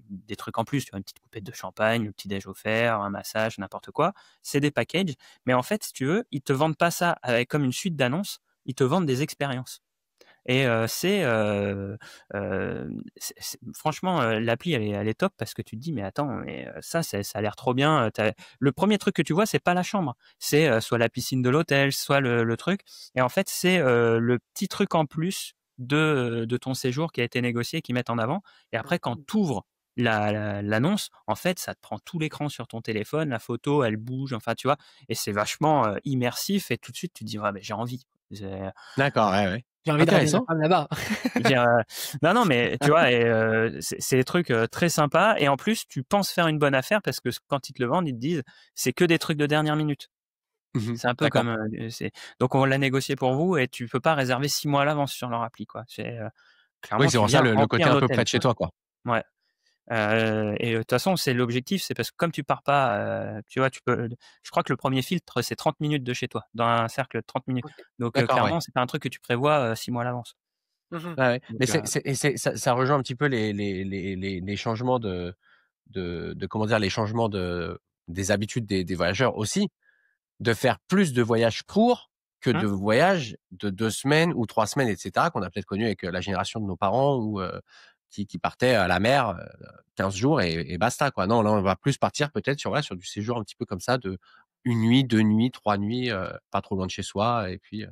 des trucs en plus, tu vois, une petite coupette de champagne, le petit déj offert, un massage, n'importe quoi. C'est des packages, mais en fait, si tu veux, ils te vendent pas ça avec comme une suite d'annonces, ils te vendent des expériences. Et franchement, l'appli, elle est top parce que tu te dis, mais attends, mais ça a l'air trop bien. Le premier truc que tu vois, c'est pas la chambre. C'est soit la piscine de l'hôtel, soit le truc. Et en fait, c'est le petit truc en plus de ton séjour qui a été négocié, qu'ils mettent en avant. Et après, quand tu ouvres l'annonce, en fait, ça te prend tout l'écran sur ton téléphone, la photo, elle bouge, enfin, tu vois, et c'est vachement immersif. Et tout de suite, tu te dis, ouais, mais j'ai envie. D'accord, ouais. J'ai envie de ramener ma Intéressant. femme là-bas. Je veux dire, non, mais tu vois, c'est des trucs très sympas. Et en plus, tu penses faire une bonne affaire parce que quand ils te le vendent, ils te disent c'est que des trucs de dernière minute. C'est un peu D'accord. comme donc on l'a négocié pour vous et tu peux pas réserver 6 mois à l'avance sur leur appli, quoi. Clairement, Oui, c'est tu pour ça viens le côté remplir un peu l'hôtel, près de chez toi, quoi. Ouais. Et de toute façon, c'est l'objectif, c'est parce que comme tu pars pas, tu vois, je crois que le premier filtre, c'est 30 minutes de chez toi, dans un cercle de 30 minutes. OK. Donc D'accord, ouais. clairement, c'est pas un truc que tu prévois 6 mois à l'avance. Mmh. Ouais. Donc, Mais ça rejoint un petit peu les changements comment dire, les changements des habitudes des voyageurs aussi, de faire plus de voyages courts que de voyages de 2 semaines ou 3 semaines, etc., qu'on a peut-être connu avec la génération de nos parents ou qui partaient à la mer 15 jours et basta, quoi. Non, là, on va plus partir peut-être sur du séjour un petit peu comme ça de 1 nuit, 2 nuits, 3 nuits, pas trop loin de chez soi et puis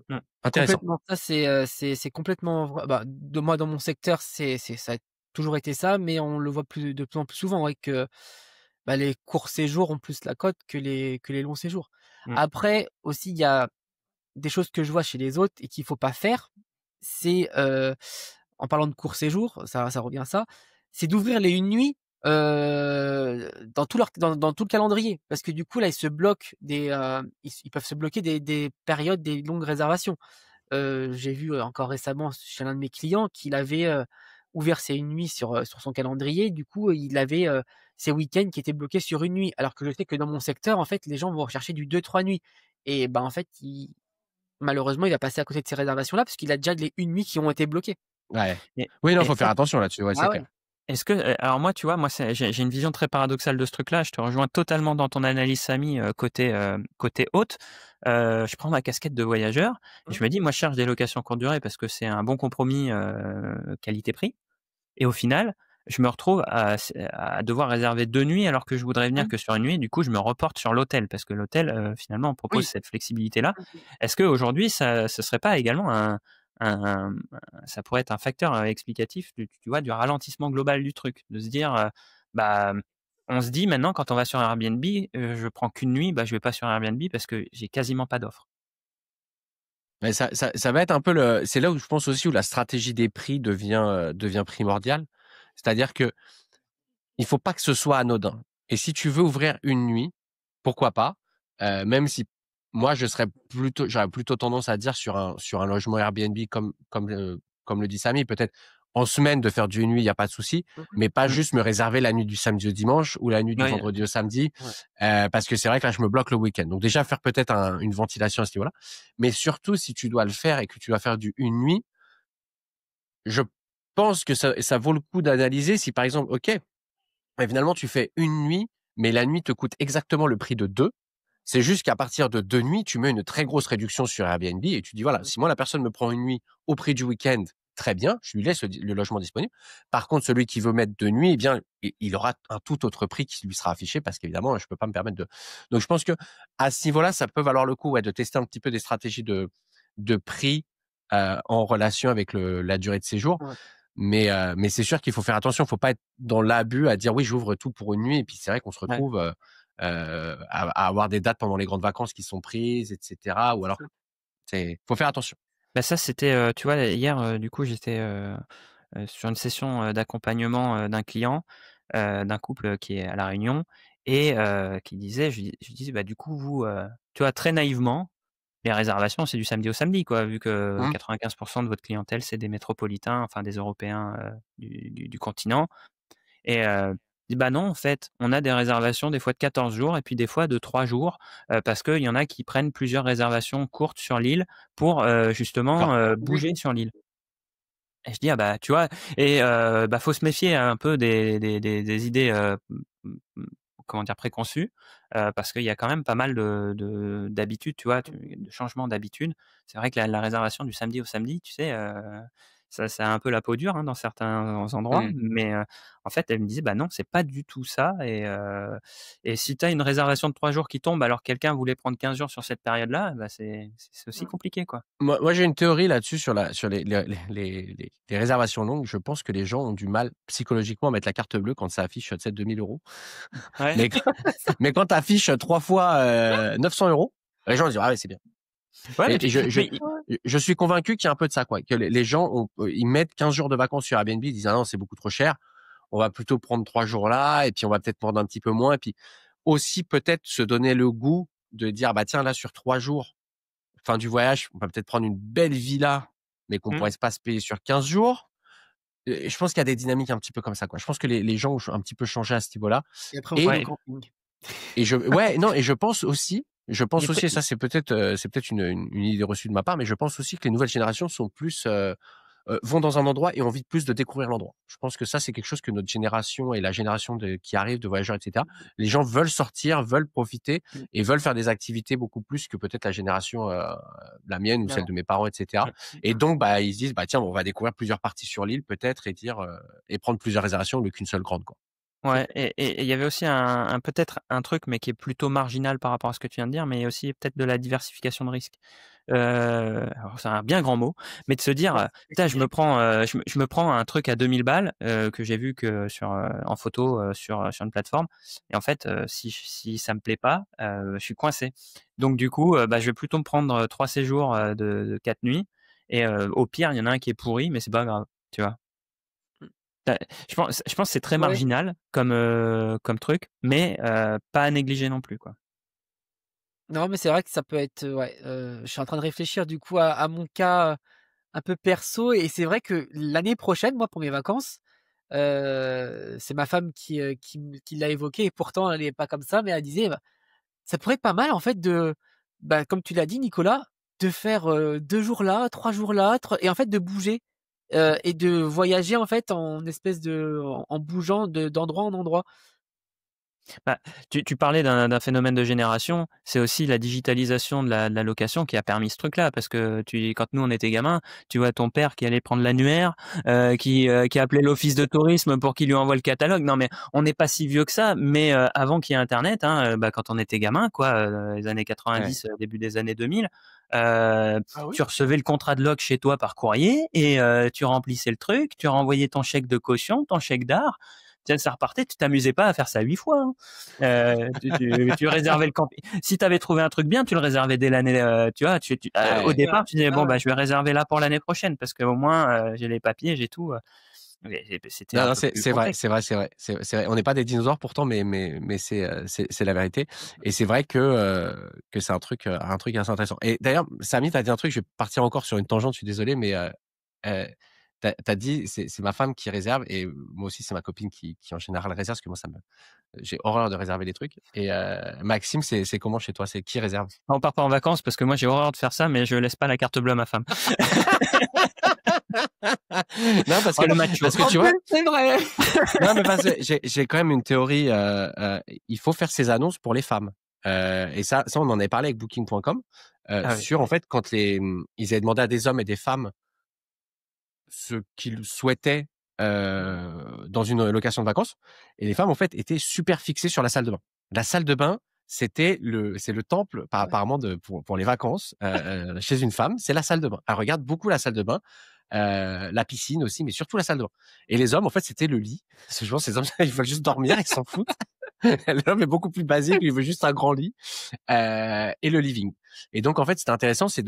Mmh. intéressant. Complètement. Ça, c'est complètement vrai. Bah, de moi, dans mon secteur, ça a toujours été ça, mais on le voit de plus en plus souvent, ouais, que, bah, les courts séjours ont plus la cote que les longs séjours. Mmh. Après, aussi, il y a des choses que je vois chez les autres et qu'il faut pas faire. C'est, en parlant de courts séjours, ça revient à ça, c'est d'ouvrir les une nuit, dans tout le calendrier. Parce que du coup, là, ils se bloquent ils peuvent se bloquer des périodes, des longues réservations. J'ai vu, encore récemment chez l'un de mes clients qu'il avait, ouvert ses une nuit sur son calendrier. Du coup, il avait, ses week-ends qui étaient bloqués sur une nuit. Alors que je sais que dans mon secteur, en fait, les gens vont rechercher du 2-3 nuits et ben, en fait, malheureusement, il va passer à côté de ces réservations-là parce qu'il a déjà les une nuit qui ont été bloquées. Ouais. Et Oui, non, et faut faire attention là-dessus, ouais, c'est Ah ouais. clair. est-ce que alors moi, tu vois, moi, j'ai une vision très paradoxale de ce truc-là. Je te rejoins totalement dans ton analyse, Samy, côté hôte. Je prends ma casquette de voyageur et Mmh. je me dis, moi, je cherche des locations courte durée parce que c'est un bon compromis qualité-prix. Et au final, je me retrouve à devoir réserver 2 nuits alors que je voudrais venir Mmh. que sur une nuit. Du coup, je me reporte sur l'hôtel parce que l'hôtel, finalement, propose Oui. cette flexibilité-là. Mmh. Est-ce qu'aujourd'hui, ce serait pas également un ça pourrait être un facteur, explicatif tu vois, du ralentissement global du truc? De se dire, bah, on se dit maintenant quand on va sur Airbnb, je prends qu'une nuit, bah, je vais pas sur Airbnb parce que j'ai quasiment pas d'offres. Mais ça va être un peu c'est là où je pense aussi où la stratégie des prix devient primordiale. C'est-à-dire que il faut pas que ce soit anodin. Et si tu veux ouvrir une nuit, pourquoi pas? Même si moi j'aurais plutôt tendance à dire sur un logement Airbnb comme le dit Samy, peut-être en semaine de faire du une nuit, il y a pas de souci, Mmh mh. mais pas Mmh. juste me réserver la nuit du samedi au dimanche ou la nuit du Oui, vendredi au samedi, Ouais. parce que c'est vrai que là je me bloque le week-end. Donc déjà faire peut-être une ventilation à ce niveau-là, mais surtout si tu dois le faire et que tu dois faire du une nuit, je pense que ça vaut le coup d'analyser si par exemple, OK, et finalement tu fais une nuit, mais la nuit te coûte exactement le prix de 2. C'est juste qu'à partir de 2 nuits, tu mets une très grosse réduction sur Airbnb et tu dis voilà, si moi la personne me prend une nuit au prix du week-end, très bien, je lui laisse le logement disponible. Par contre, celui qui veut mettre 2 nuits, eh bien, il aura un tout autre prix qui lui sera affiché parce qu'évidemment, je peux pas me permettre de. Donc, je pense que à ce niveau-là, ça peut valoir le coup, ouais, de tester un petit peu des stratégies de prix en relation avec la durée de séjour. Ouais. Mais c'est sûr qu'il faut faire attention. Il faut pas être dans l'abus à dire oui, j'ouvre tout pour une nuit et puis c'est vrai qu'on se retrouve à avoir des dates pendant les grandes vacances qui sont prises, etc. Ou alors, faut faire attention. Bah ça, c'était, tu vois, hier, du coup, j'étais sur une session d'accompagnement d'un client, d'un couple qui est à La Réunion et qui disait, je lui disais, bah, du coup, vous, tu vois, très naïvement, les réservations, c'est du samedi au samedi, quoi, vu que Mmh. 95% de votre clientèle, c'est des métropolitains, enfin des Européens du continent. Et je dis: «Bah non, en fait, on a des réservations des fois de 14 jours et puis des fois de 3 jours, parce qu'il y en a qui prennent plusieurs réservations courtes sur l'île pour, D'accord. justement, Oui. bouger sur l'île». Et je dis: «Ah bah, tu vois?» Et bah, faut se méfier un peu des idées, comment dire? Préconçues, parce qu'il y a quand même pas mal d'habitudes, tu vois? De changements d'habitudes. C'est vrai que la réservation du samedi au samedi, tu sais, ça a un peu la peau dure, hein, dans certains endroits, Mmh. mais en fait, elle me disait: «Bah non, c'est pas du tout ça et si tu as une réservation de 3 jours qui tombe alors que quelqu'un voulait prendre 15 jours sur cette période-là, bah, c'est aussi compliqué, quoi». Moi, j'ai une théorie là-dessus sur les réservations longues. Je pense que les gens ont du mal psychologiquement à mettre la carte bleue quand ça affiche 2 000 €. Ouais. Mais, mais quand tu affiches 3 fois 900 €, les gens disent ah ouais, c'est bien. Ouais, et Et puis mais je suis convaincu qu'il y a un peu de ça, quoi. Que les gens, ils mettent 15 jours de vacances sur Airbnb, ils disent ah non, c'est beaucoup trop cher. On va plutôt prendre 3 jours là, et puis on va peut-être prendre un petit peu moins. Et puis aussi peut-être se donner le goût de dire bah tiens là sur 3 jours, fin du voyage, on va peut-être prendre une belle villa, mais qu'on mmh. pourrait pas se payer sur 15 jours. Et je pense qu'il y a des dynamiques un petit peu comme ça, quoi. Je pense que les gens ont un petit peu changé à ce niveau-là. Et après, on finit Et au Ouais, camping. je pense aussi, il est et ça c'est peut-être une idée reçue de ma part, mais je pense aussi que les nouvelles générations sont plus, vont dans un endroit et ont envie plus de découvrir l'endroit. Je pense que ça, c'est quelque chose que notre génération et la génération qui arrive de voyageurs, et cetera, les gens veulent sortir, veulent profiter Mmh. et veulent faire des activités beaucoup plus que peut-être la génération, la mienne ou celle D'avant. de mes parents, et cetera. Et donc, bah, ils se disent: «Bah, tiens, on va découvrir plusieurs parties sur l'île peut-être et dire, et prendre plusieurs réservations au lieu qu'une seule grande, quoi». C'est Ouais, et il y avait aussi un peut-être un truc, mais qui est plutôt marginal par rapport à ce que tu viens de dire, mais aussi peut-être de la diversification de risques. Alors c'est un bien grand mot, mais de se dire, ouais, «Putain, je me prends un truc à 2 000 balles, que j'ai vu que sur, en photo, sur une plateforme et en fait, si ça me plaît pas, je suis coincé». Donc du coup, bah, je vais plutôt me prendre, 3 séjours, de 4 nuits et au pire, il y en a un qui est pourri, mais c'est pas grave, tu vois? Mmh. Bah, je pense que c'est très Ouais. marginal comme truc, mais pas à négliger non plus, quoi. Non, mais c'est vrai que ça peut être, ouais, je suis en train de réfléchir du coup à mon cas, un peu perso et c'est vrai que l'année prochaine, moi, pour mes vacances, c'est ma femme qui l'a évoqué et pourtant elle est pas comme ça, mais elle disait: «Bah, ça pourrait être pas mal en fait de, bah, comme tu l'as dit Nicolas, de faire, 2 jours là, 3 jours là, et en fait de bouger, et de voyager en fait en espèce de en bougeant d'endroit en endroit». Bah, tu parlais d'un phénomène de génération, c'est aussi la digitalisation de la location qui a permis ce truc-là. Parce que quand nous on était gamins, tu vois ton père qui allait prendre l'annuaire, qui appelait l'office de tourisme pour qu'il lui envoie le catalogue. Non mais on n'est pas si vieux que ça, mais avant qu'il y ait internet, hein, bah, quand on était gamin quoi, les années Ouais. 90, début des années 2000, Ah oui? tu recevais le contrat de loc chez toi par courrier et tu remplissais le truc, tu renvoyais ton chèque de caution, ton chèque d'art. Tiens, ça repartait, tu t'amusais pas à faire ça 8 fois, hein. Tu réservais le camping. Si tu avais trouvé un truc bien, tu le réservais dès l'année, tu vois, au Ouais. départ, tu disais: Ah «Bon, ouais. bah, je vais réserver là pour l'année prochaine parce qu'au moins, j'ai les papiers, j'ai tout», et c'était Non, un non, peu c'est plus c'est vrai, complexe. c'est vrai, c'est vrai, c'est vrai. On n'est pas des dinosaures pourtant, mais c'est la vérité. Et c'est vrai que c'est un truc assez intéressant. Et d'ailleurs, Samy, tu as dit un truc, je vais partir encore sur une tangente, je suis désolé, mais tu as dit c'est ma femme qui réserve et moi aussi c'est ma copine qui en général réserve parce que moi j'ai horreur de réserver les trucs. Et Maxime, c'est comment chez toi? C'est qui réserve? On part pas en vacances parce que moi, j'ai horreur de faire ça, mais je laisse pas la carte bleue à ma femme. Non, Oh, le macho. parce que En tu plus, vois, c'est vrai! non, mais parce que j'ai quand même une théorie, il faut faire ces annonces pour les femmes. Et ça, on en avait parlé avec Booking.com Ah oui. sur en fait quand ils avaient demandé à des hommes et des femmes ce qu'ils souhaitaient dans une location de vacances, et les femmes en fait étaient super fixées sur la salle de bain. La salle de bain, c'est le temple apparemment pour les vacances chez une femme, c'est la salle de bain. Elle regarde beaucoup la salle de bain, la piscine aussi, mais surtout la salle de bain. Et les hommes en fait c'était le lit. Ce genre ces hommes ils veulent juste dormir, ils s'en foutent. L'homme est beaucoup plus basique, il veut juste un grand lit et le living. Et donc en fait, c'était intéressant, c'est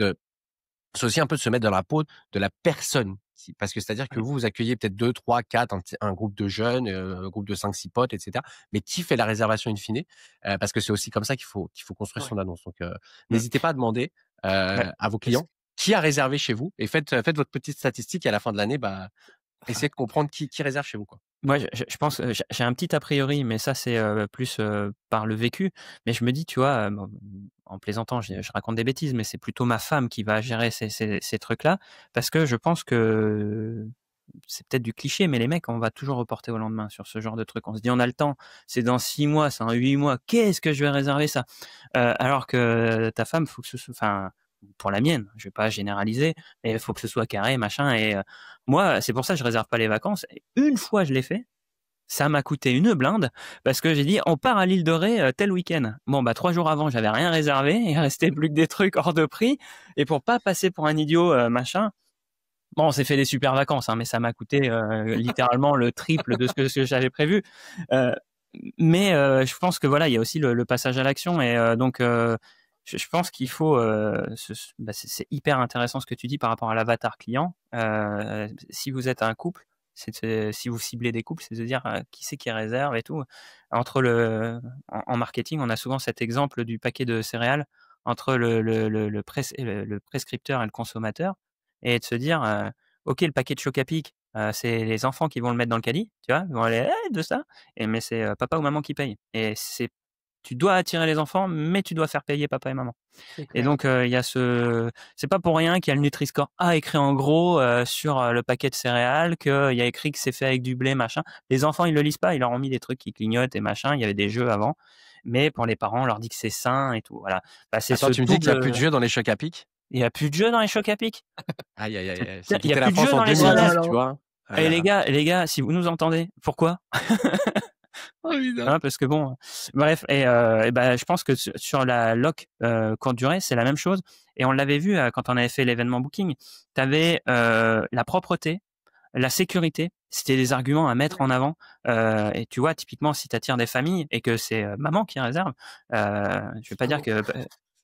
aussi un peu de se mettre dans la peau de la personne. Parce que c'est-à-dire que vous accueillez peut-être 2, 3, 4, un groupe de jeunes, un groupe de 5, 6 potes, etc. Mais qui fait la réservation in fine? Parce que c'est aussi comme ça qu'il faut construire son annonce. Donc, Mmh. n'hésitez pas à demander Ouais. à vos clients qui a réservé chez vous et faites votre petite statistique et à la fin de l'année, essayez de comprendre qui réserve chez vous, quoi. Moi, je pense, j'ai un petit a priori, mais ça, c'est plus par le vécu. Mais je me dis, tu vois, bon, en plaisantant, je raconte des bêtises, mais c'est plutôt ma femme qui va gérer ces trucs-là, parce que je pense que c'est peut-être du cliché, mais les mecs, on va toujours reporter au lendemain sur ce genre de truc. On se dit, on a le temps, c'est dans 6 mois, c'est en 8 mois, qu'est-ce que je vais réserver ça? Alors que ta femme, faut que ce soit, enfin, pour la mienne, je vais pas généraliser, mais il faut que ce soit carré, machin. Et moi, c'est pour ça que je réserve pas les vacances. Et une fois, je l'ai fait. Ça m'a coûté une blinde parce que j'ai dit on part à l'île de Ré tel week-end. Bon bah 3 jours avant j'avais rien réservé, il restait plus que des trucs hors de prix et pour pas passer pour un idiot machin. Bon, on s'est fait des super vacances, hein, mais ça m'a coûté littéralement le triple de ce que j'avais prévu. Euh, mais je pense que voilà, il y a aussi le passage à l'action et donc je pense qu'il faut. Bah, c'est hyper intéressant ce que tu dis par rapport à l'avatar client. Si vous êtes un couple, si vous ciblez des couples, c'est de dire qui c'est qui réserve et tout. En marketing, on a souvent cet exemple du paquet de céréales entre le prescripteur et le consommateur et de se dire ok, le paquet de Chocapic, c'est les enfants qui vont le mettre dans le caddie, tu vois, ils vont aller de ça, mais c'est papa ou maman qui paye. Et tu dois attirer les enfants, mais tu dois faire payer papa et maman. C'est Et clair. donc il y a c'est pas pour rien qu'il y a le Nutri-Score A écrit en gros sur le paquet de céréales, qu'il y a écrit que c'est fait avec du blé, machin. Les enfants ils le lisent pas, ils leur ont mis des trucs qui clignotent et machin. Il y avait des jeux avant, mais pour les parents on leur dit que c'est sain et tout. Voilà. Bah, c'est Attends, ce tu me dis qu'il y a plus de double. jeux dans les chocs à pic? Il y a plus de jeux dans les chocs à pic. Aïe, aïe, aïe, aïe. Ça Il y a quittait la plus de France jeux en dans les Oh là 2010, céréales. tu là. vois? Ah Et là là. les gars, si vous nous entendez, pourquoi? Oh putain. Hein, parce que bon, bref, et ben, je pense que sur la loc courte durée, c'est la même chose. Et on l'avait vu quand on avait fait l'événement Booking. Tu avais la propreté, la sécurité. C'était des arguments à mettre en avant. Et tu vois, typiquement, si tu attires des familles et que c'est maman qui réserve, je vais pas dire que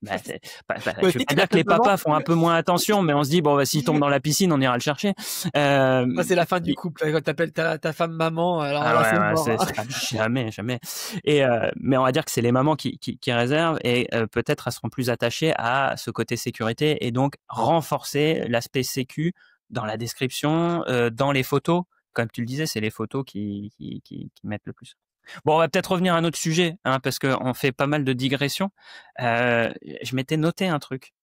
Ouais, je vais si pas tu dire que les l'appelles maman, papas font un peu moins attention, mais on se dit bon, bah, s'il tombe dans la piscine, on ira le chercher. ça, c'est la fin du couple. Quand t'appelles ta femme maman, alors Ah là, c'est ouais, ouais, mort. jamais, jamais. Et mais on va dire que c'est les mamans qui réservent et peut-être elles seront plus attachées à ce côté sécurité et donc renforcer l'aspect sécu dans la description, dans les photos. Comme tu le disais, c'est les photos qui mettent le plus. Bon, on va peut-être revenir à un autre sujet, hein, parce qu'on fait pas mal de digressions. Je m'étais noté un truc.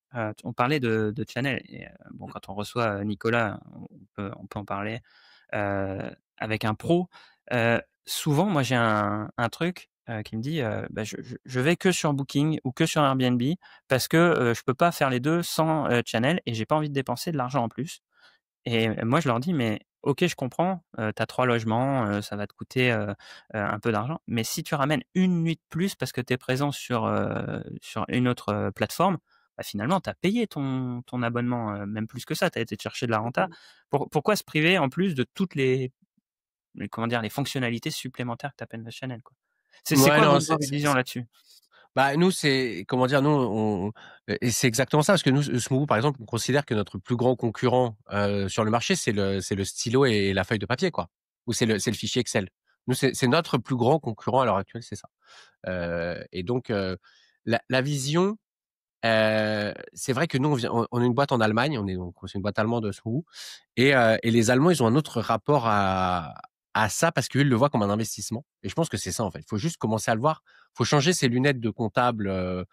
On parlait de channel. Et, bon, quand on reçoit Nicolas, on peut en parler avec un pro. Souvent, moi, j'ai un truc qui me dit bah, je vais que sur Booking ou que sur Airbnb parce que je peux pas faire les deux sans channel et j'ai pas envie de dépenser de l'argent en plus. Et moi, je leur dis, mais ok, je comprends, tu as 3 logements, ça va te coûter un peu d'argent. Mais si tu ramènes une nuit de plus parce que tu es présent sur une autre plateforme, bah, finalement, tu as payé ton abonnement, même plus que ça, tu as été chercher de la renta. Pourquoi se priver en plus de toutes comment dire, les fonctionnalités supplémentaires que t'appelles la Channel, quoi. C'est Ouais, quoi non, votre vision là-dessus? bah, nous, c'est comment dire? Nous, et c'est exactement ça, parce que nous, Smoobu, par exemple, on considère que notre plus grand concurrent sur le marché, c'est le stylo et la feuille de papier, quoi. Ou c'est le fichier Excel. Nous, c'est notre plus grand concurrent à l'heure actuelle, c'est ça. Et donc, la vision, c'est vrai que nous, on est une boîte en Allemagne, c'est une boîte allemande de Smoobu, et les Allemands, ils ont un autre rapport à ça parce qu'eux, ils le voient comme un investissement. Et je pense que c'est ça, en fait. Il faut juste commencer à le voir. Il faut changer ses lunettes de comptable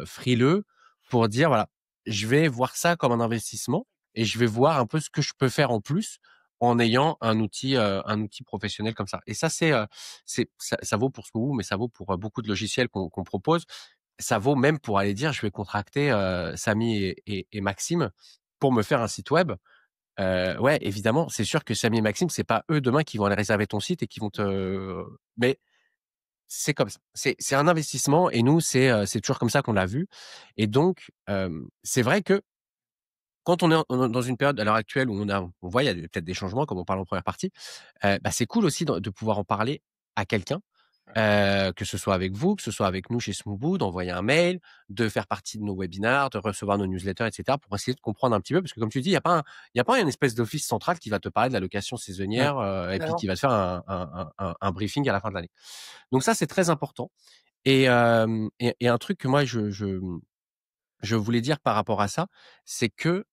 frileux pour dire, voilà, je vais voir ça comme un investissement et je vais voir un peu ce que je peux faire en plus en ayant un outil professionnel comme ça. Et ça, ça vaut pour Smoobu, mais ça vaut pour beaucoup de logiciels qu'on propose. Ça vaut même pour aller dire, je vais contracter Samy et Maxime pour me faire un site web. Ouais, évidemment, c'est sûr que Samy et Maxime, c'est pas eux demain qui vont aller réserver ton site et qui vont mais c'est comme ça. C'est un investissement et nous, c'est toujours comme ça qu'on l'a vu. Et donc, c'est vrai que quand on est dans une période à l'heure actuelle où on voit, il y a peut-être des changements, comme on parle en première partie, bah, c'est cool aussi de pouvoir en parler à quelqu'un, que ce soit avec vous, que ce soit avec nous chez Smoobu, d'envoyer un mail, de faire partie de nos webinars, de recevoir nos newsletters, et cetera, pour essayer de comprendre un petit peu. Parce que comme tu dis, il y a pas une espèce d'office central qui va te parler de la location Ouais. saisonnière, et puis Alors, qui va te faire un briefing à la fin de l'année. Donc ça, c'est très important. Et un truc que moi je voulais dire par rapport à ça, c'est que,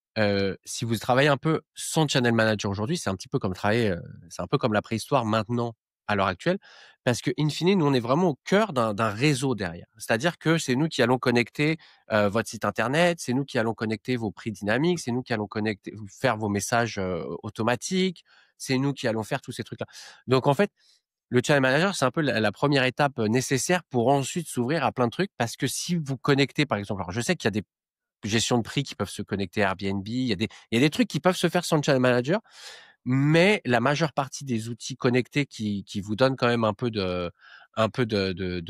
si vous travaillez un peu sans channel manager aujourd'hui, c'est un petit peu comme travailler, c'est un peu comme la préhistoire maintenant, à l'heure actuelle. Parce que in fine, nous, on est vraiment au cœur d'un réseau derrière. C'est-à-dire que c'est nous qui allons connecter, votre site internet, c'est nous qui allons connecter vos prix dynamiques, c'est nous qui allons faire vos messages, automatiques, c'est nous qui allons faire tous ces trucs-là. Donc en fait, le channel manager, c'est un peu la première étape nécessaire pour ensuite s'ouvrir à plein de trucs. Parce que si vous connectez, par exemple, alors je sais qu'il y a des gestions de prix qui peuvent se connecter à Airbnb, il y a des trucs qui peuvent se faire sans le channel manager, mais la majeure partie des outils connectés qui vous donnent quand même un peu de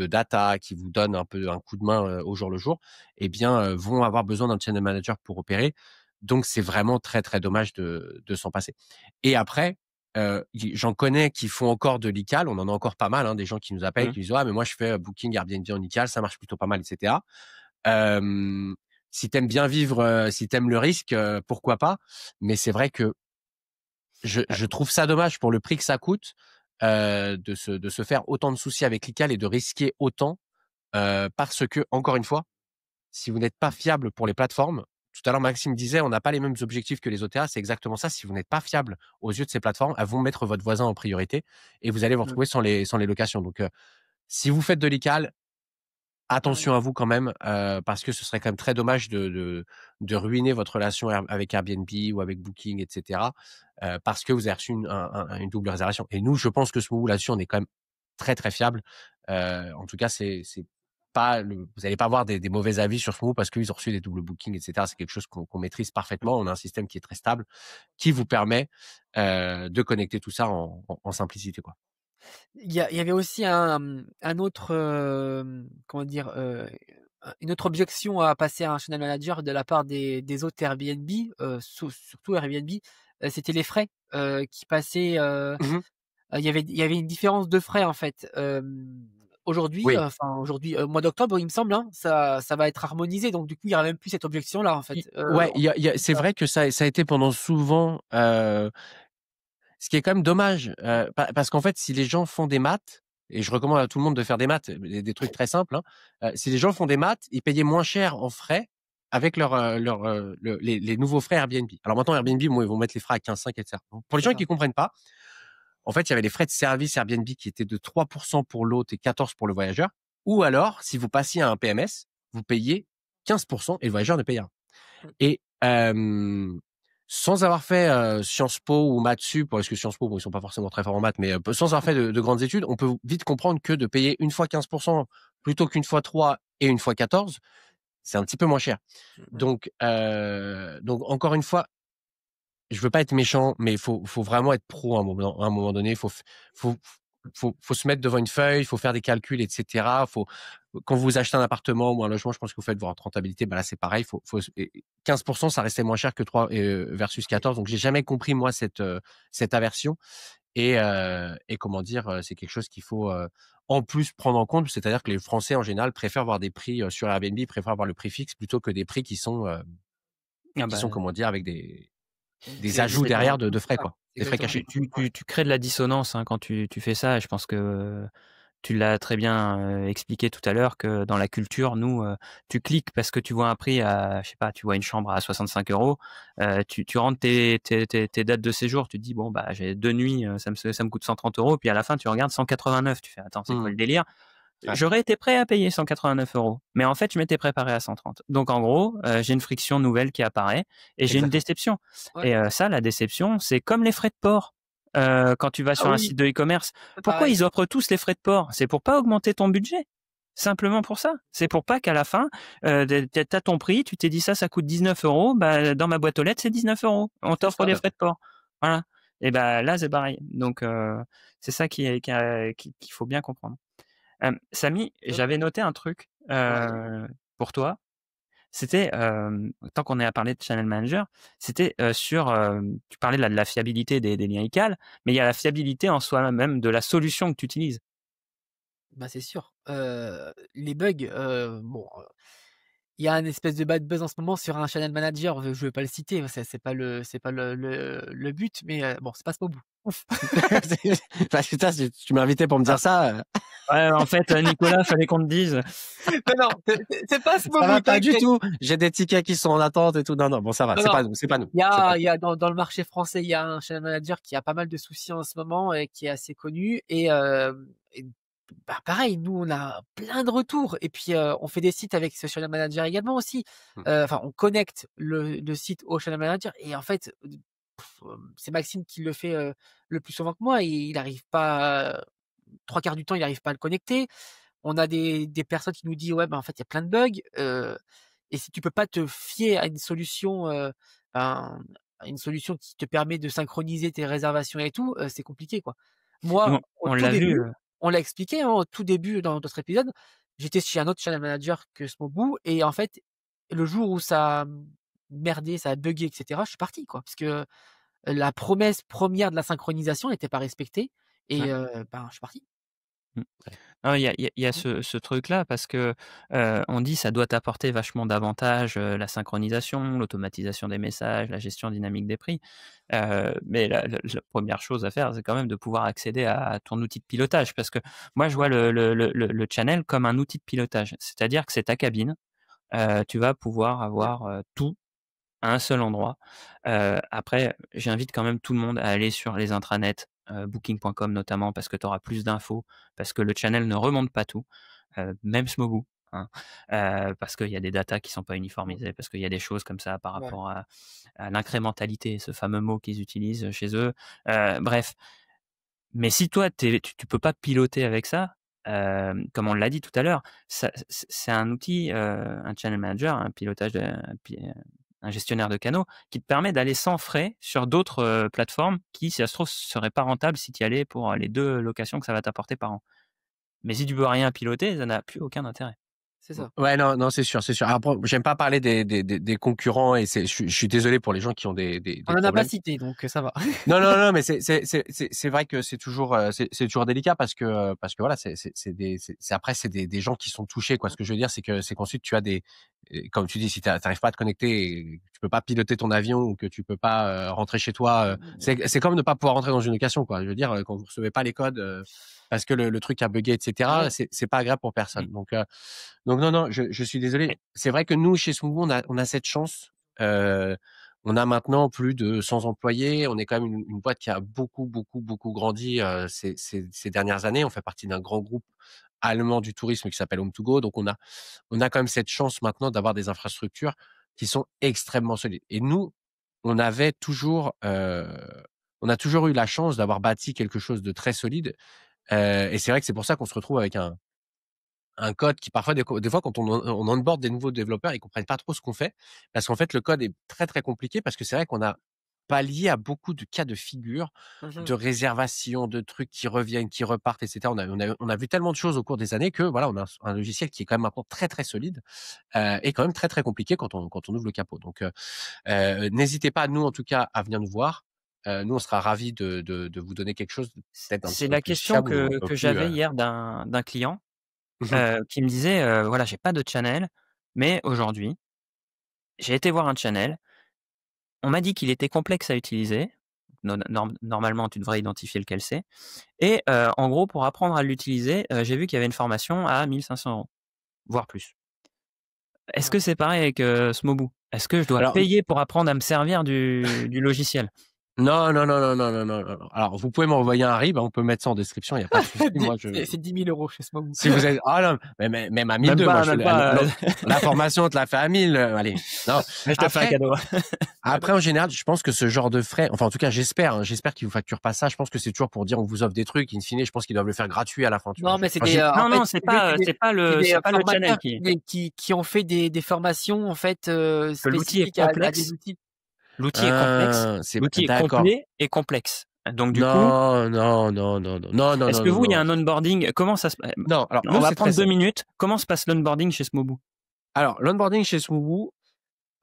data, qui vous donnent un peu un coup de main au jour le jour, eh bien, vont avoir besoin d'un channel manager pour opérer. Donc, c'est vraiment très, très dommage de s'en passer. Et après, j'en connais qui font encore de l'ICAL. On en a encore pas mal, hein, des gens qui nous appellent, Mmh. qui disent, ah, mais moi, je fais Booking Airbnb en ICAL, ça marche plutôt pas mal, etc. Euh, Si t'aimes bien vivre, si t'aimes le risque, pourquoi pas. Mais c'est vrai que je trouve ça dommage pour le prix que ça coûte, de se faire autant de soucis avec l'ICAL et de risquer autant, parce que encore une fois, si vous n'êtes pas fiable pour les plateformes, tout à l'heure Maxime disait, on n'a pas les mêmes objectifs que les OTA, c'est exactement ça. Si vous n'êtes pas fiable aux yeux de ces plateformes, elles vont mettre votre voisin en priorité et vous allez vous mmh, retrouver sans les locations. Donc, si vous faites de l'ICAL, attention à vous quand même, parce que ce serait quand même très dommage de ruiner votre relation avec Airbnb ou avec Booking, et cetera, parce que vous avez reçu une double réservation. Et nous, je pense que ce mot là-dessus, on est quand même très, très fiable. En tout cas, c'est pas vous allez pas avoir des mauvais avis sur ce mot parce qu'ils ont reçu des doubles bookings, et cetera. C'est quelque chose qu'on maîtrise parfaitement. On a un système qui est très stable, qui vous permet, de connecter tout ça en simplicité, quoi. il y avait aussi un autre, comment dire, une autre objection à passer à un channel manager de la part des hôtes Airbnb, surtout Airbnb, c'était les frais qui passaient. Mmh. Il y avait une différence de frais en fait. Aujourd'hui, Oui. enfin aujourd'hui, mois d'octobre, il me semble, hein, ça va être harmonisé, donc du coup, il y aura même plus cette objection-là en fait. Ouais, c'est vrai que ça a été pendant souvent, ce qui est quand même dommage, parce qu'en fait, si les gens font des maths, et je recommande à tout le monde de faire des maths, des trucs très simples, hein, si les gens font des maths, ils payaient moins cher en frais avec les nouveaux frais Airbnb. Alors maintenant, Airbnb, bon, ils vont mettre les frais à 15,5 et cetera. Pour les C'est gens ça. qui comprennent pas, en fait, il y avait les frais de service Airbnb qui étaient de 3% pour l'hôte et 14 pour le voyageur. Ou alors, si vous passiez à un PMS, vous payez 15% et le voyageur ne paye rien. Mmh. Et sans avoir fait Sciences Po ou maths sup, parce que Sciences Po, bon, ils sont pas forcément très forts en maths, mais sans avoir fait de grandes études, on peut vite comprendre que de payer une fois 15% plutôt qu'une fois 3 et une fois 14, c'est un petit peu moins cher. Mmh mh. Donc encore une fois, je veux pas être méchant, mais faut vraiment être pro à un moment donné. Faut, faut se mettre devant une feuille, faut faire des calculs, etc. Quand vous achetez un appartement ou un logement, je pense que vous faites votre rentabilité. Bah là, c'est pareil. 15%, ça restait moins cher que 3 versus 14. Donc, j'ai jamais compris, moi, cette aversion. Et comment dire, c'est quelque chose qu'il faut, en plus prendre en compte. C'est-à-dire que les Français, en général, préfèrent voir des prix sur Airbnb, préfèrent voir le prix fixe plutôt que des prix Ah qui sont, bah, comment dire, avec des C'est ajouts c'est derrière c'est de frais, ça, quoi, c'est des frais exactement tu cachés. ça. tu tu tu crées de la dissonance, hein, quand tu fais ça et je pense que tu l'as très bien, expliqué tout à l'heure que dans la culture, nous, tu cliques parce que tu vois un prix à je sais pas, tu vois une chambre à 65 €, tu rentres tes dates de séjour, tu te dis: «Bon, bah, j'ai 2 nuits, ça me coûte 130 €» puis à la fin tu regardes 189, tu fais: «Attends, c'est quoi Mmh. le délire?» Ouais. J'aurais été prêt à payer 189 €, mais en fait, je m'étais préparé à 130. Donc en gros, j'ai une friction nouvelle qui apparaît et j'ai une Exactement. déception. Ouais. Et ça, la déception, c'est comme les frais de port. Quand tu vas Ah sur un oui, site de e-commerce, c'est pourquoi pareil. ils offrent tous les frais de port? C'est pour pas augmenter ton budget. Simplement pour ça. C'est pour pas qu'à la fin, t'as ton prix, tu t'es dit ça coûte 19 €, bah, dans ma boîte aux lettres, c'est 19 €. On C'est t'offre ça. les frais de port. Voilà. Et bah là, c'est pareil. Donc c'est ça qu'il faut bien comprendre. Samy, j'avais noté un truc Ouais. pour toi. C'était, tant qu'on est à parler de channel manager, c'était tu parlais de la fiabilité des liens ICAL, mais il y a la fiabilité en soi-même de la solution que tu utilises. Bah, c'est sûr. Les bugs, bon, il y a un espèce de bad buzz en ce moment sur un channel manager, je vais pas le citer, c'est pas le but, mais bon, c'est pas ce mot bout. Ouf. Parce que putain, si tu m'as invité pour me Ah. dire ça, Ouais, en fait, Nicolas, fallait qu'on te dise. Mais non, c'est pas ce mot ça va bout, pas du t'inquiète. tout. J'ai des tickets qui sont en attente et tout. Non, non, bon, ça va. Non, C'est non, pas nous. C'est pas nous. il y C'est pas a nous. il y a dans le marché français, il y a un channel manager qui a pas mal de soucis en ce moment et qui est assez connu et bah, pareil, nous, on a plein de retours et puis, on fait des sites avec ce channel manager également aussi. Mmh. Enfin, on connecte le site au channel manager et en fait, c'est Maxime qui le fait, le plus souvent que moi et il arrive pas, 3/4 du temps, il arrive pas à le connecter. On a des personnes qui nous disent: «Ouais, ben, en fait, il y a plein de bugs», et si tu peux pas te fier à une solution, ben, à une solution qui te permet de synchroniser tes réservations et tout, c'est compliqué, quoi. Moi, Nous, au on tout l'a vu. début, on l'a expliqué, hein, au tout début dans notre épisode, j'étais chez un autre channel manager que Smobu et en fait, le jour où ça a merdé, ça a buggé et cetera, je suis parti, quoi. Parce que la promesse première de la synchronisation n'était pas respectée et Ouais. ben, je suis parti. Mmh. Non, il y a ce truc-là parce que, on dit ça doit t'apporter vachement d'avantages, la synchronisation, l'automatisation des messages, la gestion dynamique des prix. Mais la 1re chose à faire, c'est quand même de pouvoir accéder à ton outil de pilotage. Parce que moi, je vois le channel comme un outil de pilotage. C'est-à-dire que c'est ta cabine, tu vas pouvoir Ouais. avoir, tout à un seul endroit. Après, j'invite quand même tout le monde à aller sur les intranets, booking.com notamment, parce que tu auras plus d'infos, parce que le channel ne remonte pas tout, même Smobu, hein, parce qu'il y a des datas qui sont pas Mmh. uniformisées, parce qu'il y a des choses comme ça par Ouais. rapport à l'incrémentalité, ce fameux mot qu'ils utilisent chez eux. Bref, mais si toi tu peux pas piloter avec ça, comme on l'a dit tout à l'heure, c'est un outil, un channel manager, un pilotage un gestionnaire de canaux qui te permet d'aller sans frais sur d'autres, plateformes qui, si ça se trouve, seraient pas rentables si tu y allais pour les 2 locations que ça va t'apporter par an. Mais si tu peux rien piloter, ça n'a plus aucun intérêt. C'est ça. Ouais, non, non, c'est sûr, c'est sûr. Après, j'aime pas parler des concurrents et je suis désolé pour les gens qui ont On des en a pas problèmes. cité donc ça va. Non, non, non, mais c'est vrai que c'est toujours délicat parce que voilà, c'est après c'est des gens qui sont touchés, quoi. Ce que je veux dire, c'est qu'ensuite tu as comme tu dis, si t'arrives pas à te connecter, et que tu peux pas piloter ton avion ou que tu peux pas rentrer chez toi, c'est comme ne pas pouvoir rentrer dans une location, quoi. Je veux dire, quand vous recevez pas les codes parce que le truc a buggé, etc. Ouais. C'est pas agréable pour personne. Mmh. Donc non, non, je suis désolé. Et C'est vrai que nous, chez Smoobu, on a cette chance. On a maintenant plus de 100 employés. On est quand même une boîte qui a beaucoup, beaucoup, beaucoup grandi ces dernières années. On fait partie d'un grand groupe allemand du tourisme qui s'appelle Home2Go. Donc on a quand même cette chance maintenant d'avoir des infrastructures qui sont extrêmement solides. Et nous, on avait toujours, on a toujours eu la chance d'avoir bâti quelque chose de très solide. Et c'est vrai que c'est pour ça qu'on se retrouve avec un code qui parfois des fois quand on onboard des nouveaux développeurs, ils comprennent pas trop ce qu'on fait parce qu'en fait le code est très, très compliqué parce que c'est vrai qu'on a pallié à beaucoup de cas de figure, Mmh. de réservation, de trucs qui reviennent, qui repartent et cetera. On a vu tellement de choses au cours des années que voilà, on a un logiciel qui est quand même maintenant très, très solide, et quand même très, très compliqué quand on ouvre le capot. Donc n'hésitez pas, nous en tout cas, à venir nous voir. Nous on sera ravis de vous donner quelque chose de peut-être un petit c'est peu la plus question fiable ou un que peu que plus, j'avais hier d'un client, mmh qui me disait, «Voilà, j'ai pas de channel, mais aujourd'hui, j'ai été voir un channel, on m'a dit qu'il était complexe à utiliser». Normalement, tu devrais identifier lequel c'est. Et en gros, pour apprendre à l'utiliser, j'ai vu qu'il y avait une formation à 1 500 €, voire plus. Est-ce Ouais. que c'est pareil avec, Smobu? Est-ce que je dois Alors payer pour apprendre à me servir du logiciel? Non, non, non, non, non, non, non, non. Alors, vous pouvez m'envoyer un RIB, on peut mettre ça en description, il n'y a pas de souci. Moi, C'est 10 000 € chez Smobu. si vous êtes, ah non, même à Même 1002, moi, pas, même pas. la formation, on te la fait à 1000, allez. Non. Je te fais un cadeau. Après, en général, je pense que ce genre de frais, enfin, en tout cas, j'espère qu'ils vous facturent pas ça. Je pense que c'est toujours pour dire, on vous offre des trucs. In fine, je pense qu'ils doivent le faire gratuit à la fin, tu vois. Non, mais c'est Enfin, des, Non, en non, fait, c'est si tu veux, pas, c'est pas le, des c'est pas le channel formateurs qui ont fait des formations, en fait, que l'outil est spécifiques à des complexe. outils. L'outil est complexe. c'est, L'outil est d'accord. complet et complexe. Donc, du coup, Non, non, non, non, non, non, non, est-ce non, que non, vous, il y a non. un onboarding? Comment ça se Non, alors, On nous, va c'est prendre très 2 minutes. Comment se passe l'onboarding chez Smobu? Alors, l'onboarding chez Smoobu,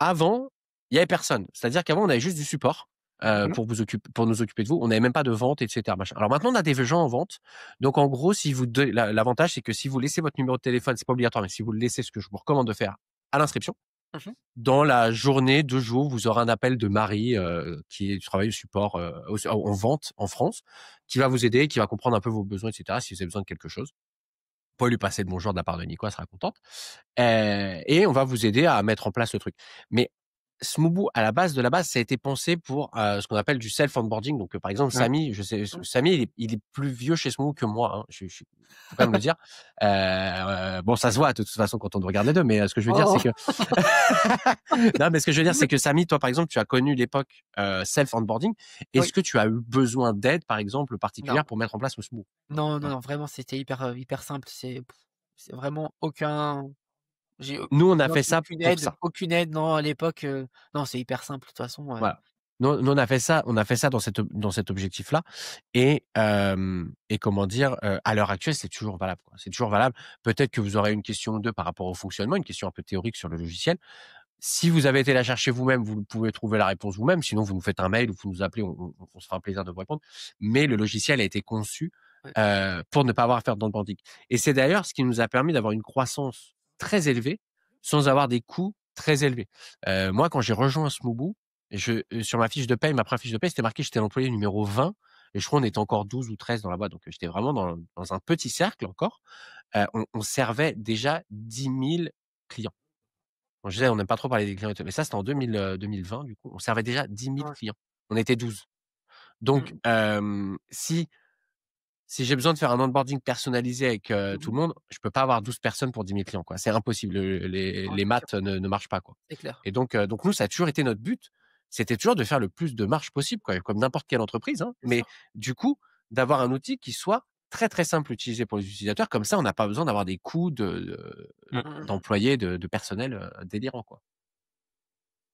avant, il y avait personne. C'est-à-dire qu'avant, on avait juste du support pour nous occuper de vous. On n'avait même pas de vente, etc. Machin. Alors maintenant, on a des gens en vente. Donc, en gros, si vous l'avantage, c'est que si vous laissez votre numéro de téléphone, c'est pas obligatoire, mais si vous le laissez, ce que je vous recommande de faire à l'inscription, Mhm. dans la journée, 2 jours, vous aurez un appel de Marie qui travaille au support en vente en France, qui va vous aider, qui va comprendre un peu vos besoins, etc. Si vous avez besoin de quelque chose. Vous pouvez lui passer le bonjour de la part de Nico, elle sera contente. Et on va vous aider à mettre en place le truc. Mais Smooboo, à la base de la base, ça a été pensé pour ce qu'on appelle du self-onboarding. Donc, par exemple, Ouais. Samy, je sais, Samy, il est plus vieux chez Smooboo que moi. Hein. Faut quand même le dire. Bon, ça se voit de toute façon quand on regarde les deux. Mais ce que je veux dire, c'est que non, mais ce que je veux dire, c'est que Samy, toi, par exemple, tu as connu l'époque self-onboarding. Est-ce Oui. que tu as eu besoin d'aide, par exemple, particulière Non. pour mettre en place le Smooboo? Non, non, non, vraiment, c'était hyper simple. C'est vraiment j'ai Nous, on a besoin fait ça pour ça. aucune aide, non, à l'époque, non, c'est hyper simple, de toute façon, Voilà. Nous, on a fait ça dans cet objectif-là. Et comment dire, à l'heure actuelle, c'est toujours valable, quoi. C'est toujours valable. Peut-être que vous aurez une question ou deux par rapport au fonctionnement, une question un peu théorique sur le logiciel. Si vous avez été la chercher vous-même, vous pouvez trouver la réponse vous-même. Sinon, vous nous faites un mail ou vous nous appelez, on se fera un plaisir de vous répondre. Mais le logiciel a été conçu Ouais. pour ne pas avoir à faire d'onboarding. Et c'est d'ailleurs ce qui nous a permis d'avoir une croissance très élevée sans avoir des coûts très élevés. Moi, quand j'ai rejoint Smooboo, sur ma fiche de paye, ma première fiche de paye, c'était marqué que j'étais l'employé numéro 20. Et je crois qu'on était encore 12 ou 13 dans la boîte. Donc, j'étais vraiment dans un petit cercle encore. On servait déjà 10 000 clients. Bon, je disais, on n'aime pas trop parler des clients, mais ça, c'était en 2020, du coup. On servait déjà 10 000 Ouais. clients. On était 12. Donc, si j'ai besoin de faire un onboarding personnalisé avec tout le monde, je peux pas avoir 12 personnes pour 10 000 clients, quoi. C'est impossible. Les Ouais, c'est sûr, maths ne marchent pas, quoi. c'est clair. Et donc nous, ça a toujours été notre but. C'était toujours de faire le plus de marge possible, quoi, comme n'importe quelle entreprise, hein. C'est Mais sûr. du coup, d'avoir un outil qui soit très, très simple à utiliser pour les utilisateurs. Comme ça, on n'a pas besoin d'avoir des coûts Mmh. d'employés, de personnel délirants, quoi.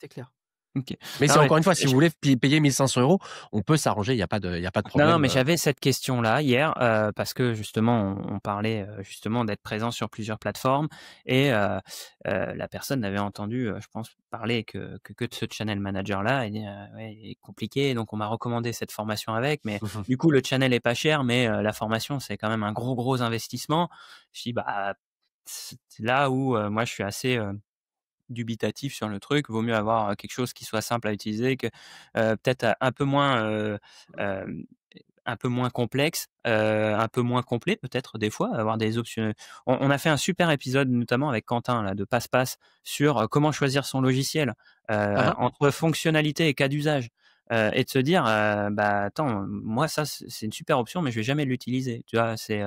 C'est clair. OK. Mais Non, c'est mais encore une fois, si vous voulez payer 1 500 €, on peut s'arranger, il y a pas de non, problème. mais j'avais cette question-là hier, parce que justement on parlait, justement d'être présent sur plusieurs plateformes et la personne avait entendu, je pense parler que de ce channel manager-là et dit: «Ouais, il est compliqué», donc on m'a recommandé cette formation avec, mais du coup le channel est pas cher, mais la formation c'est quand même un gros investissement. Je dis: «Bah, c'est là où, moi je suis assez, dubitatif sur le truc. Vaut mieux avoir quelque chose qui soit simple à utiliser que peut-être un peu moins complexe, un peu moins complet peut-être des fois, avoir des options. On a fait un super épisode notamment avec Quentin là, de Passe-Passe sur comment choisir son logiciel Ah entre fonctionnalité et cas d'usage. Et de se dire bah attends, moi ça c'est une super option mais je vais jamais l'utiliser. Tu vois, c'est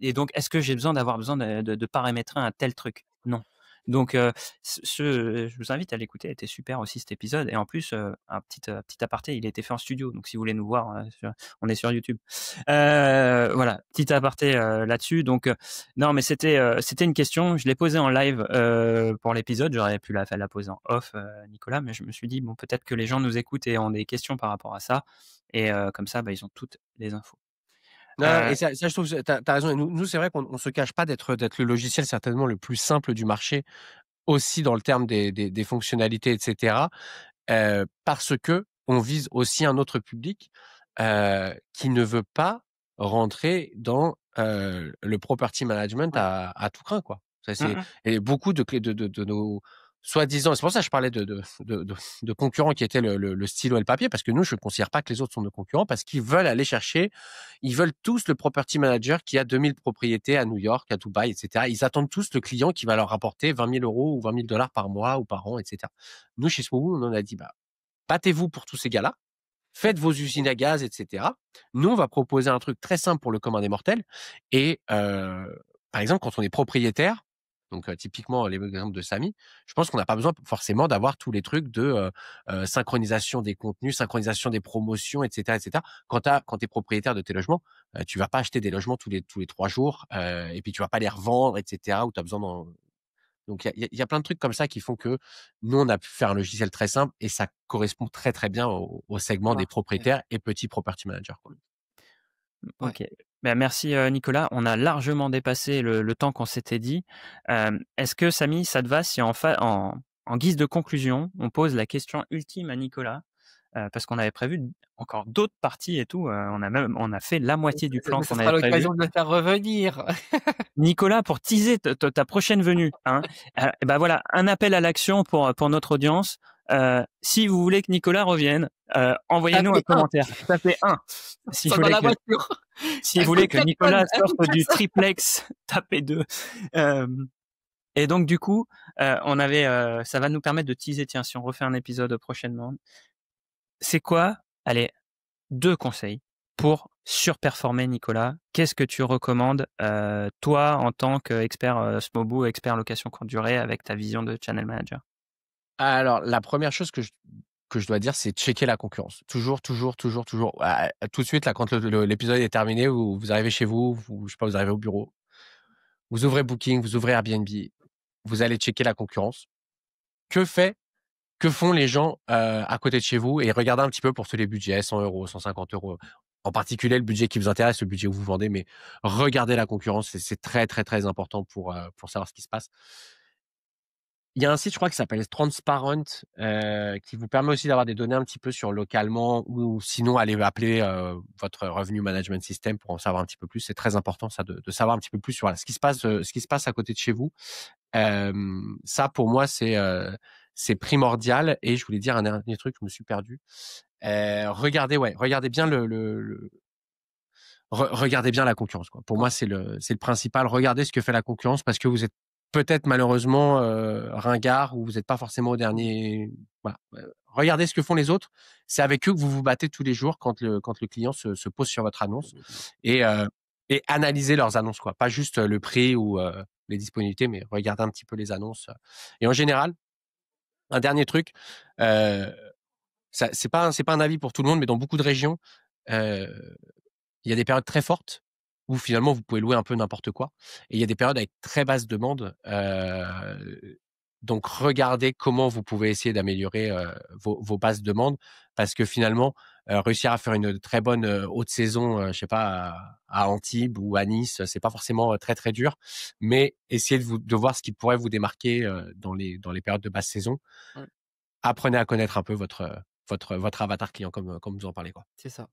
et donc est-ce que j'ai d'avoir besoin de paramétrer un tel truc? Non. Donc, je vous invite à l'écouter, était super aussi cet épisode. Et en plus, un petit aparté, il a été fait en studio. Donc, si vous voulez nous voir, on est sur YouTube. Voilà, petit aparté là-dessus. Donc, non, mais c'était une question. Je l'ai posée en live pour l'épisode. J'aurais pu la poser en off, Nicolas, mais je me suis dit bon, peut-être que les gens nous écoutent et ont des questions par rapport à ça. Et comme ça, bah, ils ont toutes les infos. non, et ça, je trouve, t'as raison. Et nous, c'est vrai qu'on se cache pas d'être le logiciel certainement le plus simple du marché, aussi dans le terme des fonctionnalités, etc. Parce que on vise aussi un autre public qui ne veut pas rentrer dans le property management Ouais. à tout crin, quoi. Ça, Mmh c'est mh. et beaucoup de nos soi-disant, c'est pour ça que je parlais de concurrents qui étaient le stylo et le papier, parce que nous, je ne considère pas que les autres sont nos concurrents, parce qu'ils veulent aller chercher, ils veulent tous le property manager qui a 2000 propriétés à New York, à Dubaï, etc. Ils attendent tous le client qui va leur rapporter 20 000 € ou 20 000 $ par mois ou par an, etc. Nous, chez Smoothie, on en a dit, bah, battez-vous pour tous ces gars-là, faites vos usines à gaz, etc. Nous, on va proposer un truc très simple pour le commun des mortels. Et par exemple, quand on est propriétaire, donc typiquement l'exemple de Samy, je pense qu'on n'a pas besoin forcément d'avoir tous les trucs de synchronisation des contenus, synchronisation des promotions, etc., etc. Quand tu es propriétaire de tes logements, tu vas pas acheter des logements tous les 3 jours et puis tu vas pas les revendre, etc. Où tu as besoin Donc, il y a plein de trucs comme ça qui font que nous, on a pu faire un logiciel très simple et ça correspond très, très bien au segment des propriétaires et petits property managers, quoi. Ok. Ben, merci Nicolas. On a largement dépassé le temps qu'on s'était dit. Est-ce que Samy, ça te va si en guise de conclusion, on pose la question ultime à Nicolas parce qu'on avait prévu encore d'autres parties et tout. On a fait la moitié du plan Mais ça qu'on sera avait prévu. l'occasion de le faire revenir. Nicolas, pour teaser ta prochaine venue, hein, ben voilà, un appel à l'action pour notre audience. Si vous voulez que Nicolas revienne, envoyez-nous un commentaire. Tapez 1. Si vous dans voulez la que, voiture. si vous voulez que Nicolas sorte du triplex, tapez 2. Et donc du coup, ça va nous permettre de teaser. Tiens, si on refait un épisode prochainement, c'est quoi? Allez, 2 conseils pour surperformer, Nicolas. Qu'est-ce que tu recommandes, toi, en tant qu'expert Smobu, expert location courte durée, avec ta vision de channel manager? Alors, la première chose que je dois dire, c'est checker la concurrence. Toujours. Tout de suite, là, quand l'épisode est terminé, vous arrivez chez vous, je sais pas, vous arrivez au bureau, vous ouvrez Booking, vous ouvrez Airbnb, vous allez checker la concurrence. Que font les gens à côté de chez vous et regardez un petit peu pour tous les budgets, 100 €, 150 €. En particulier, le budget qui vous intéresse, le budget où vous vendez, mais regardez la concurrence, c'est très, très, très important pour savoir ce qui se passe. Il y a un site, je crois, qui s'appelle Transparent, qui vous permet aussi d'avoir des données un petit peu sur localement ou sinon allez appeler votre Revenue Management System pour en savoir un petit peu plus. C'est très important, ça, de savoir un petit peu plus sur ce qui se passe à côté de chez vous. Ça, pour moi, c'est primordial. Et je voulais dire un dernier truc, je me suis perdu. Regardez bien regardez bien la concurrence, quoi. Pour moi, c'est le principal. Regardez ce que fait la concurrence parce que vous êtes peut-être malheureusement ringard ou vous n'êtes pas forcément au dernier. Voilà. Regardez ce que font les autres. C'est avec eux que vous vous battez tous les jours quand le client se pose sur votre annonce et analysez leurs annonces, quoi. Pas juste le prix ou les disponibilités, mais regardez un petit peu les annonces. Et en général, un dernier truc, c'est pas un avis pour tout le monde, mais dans beaucoup de régions, il y a des périodes très fortes où finalement vous pouvez louer un peu n'importe quoi. Et il y a des périodes avec très basse demande. Donc regardez comment vous pouvez essayer d'améliorer vos basses demandes parce que finalement réussir à faire une très bonne haute saison, je sais pas à Antibes ou à Nice, c'est pas forcément très très dur, mais essayez de voir ce qui pourrait vous démarquer dans les périodes de basse saison. Ouais. Apprenez à connaître un peu votre avatar client comme vous en parlez, quoi. C'est ça.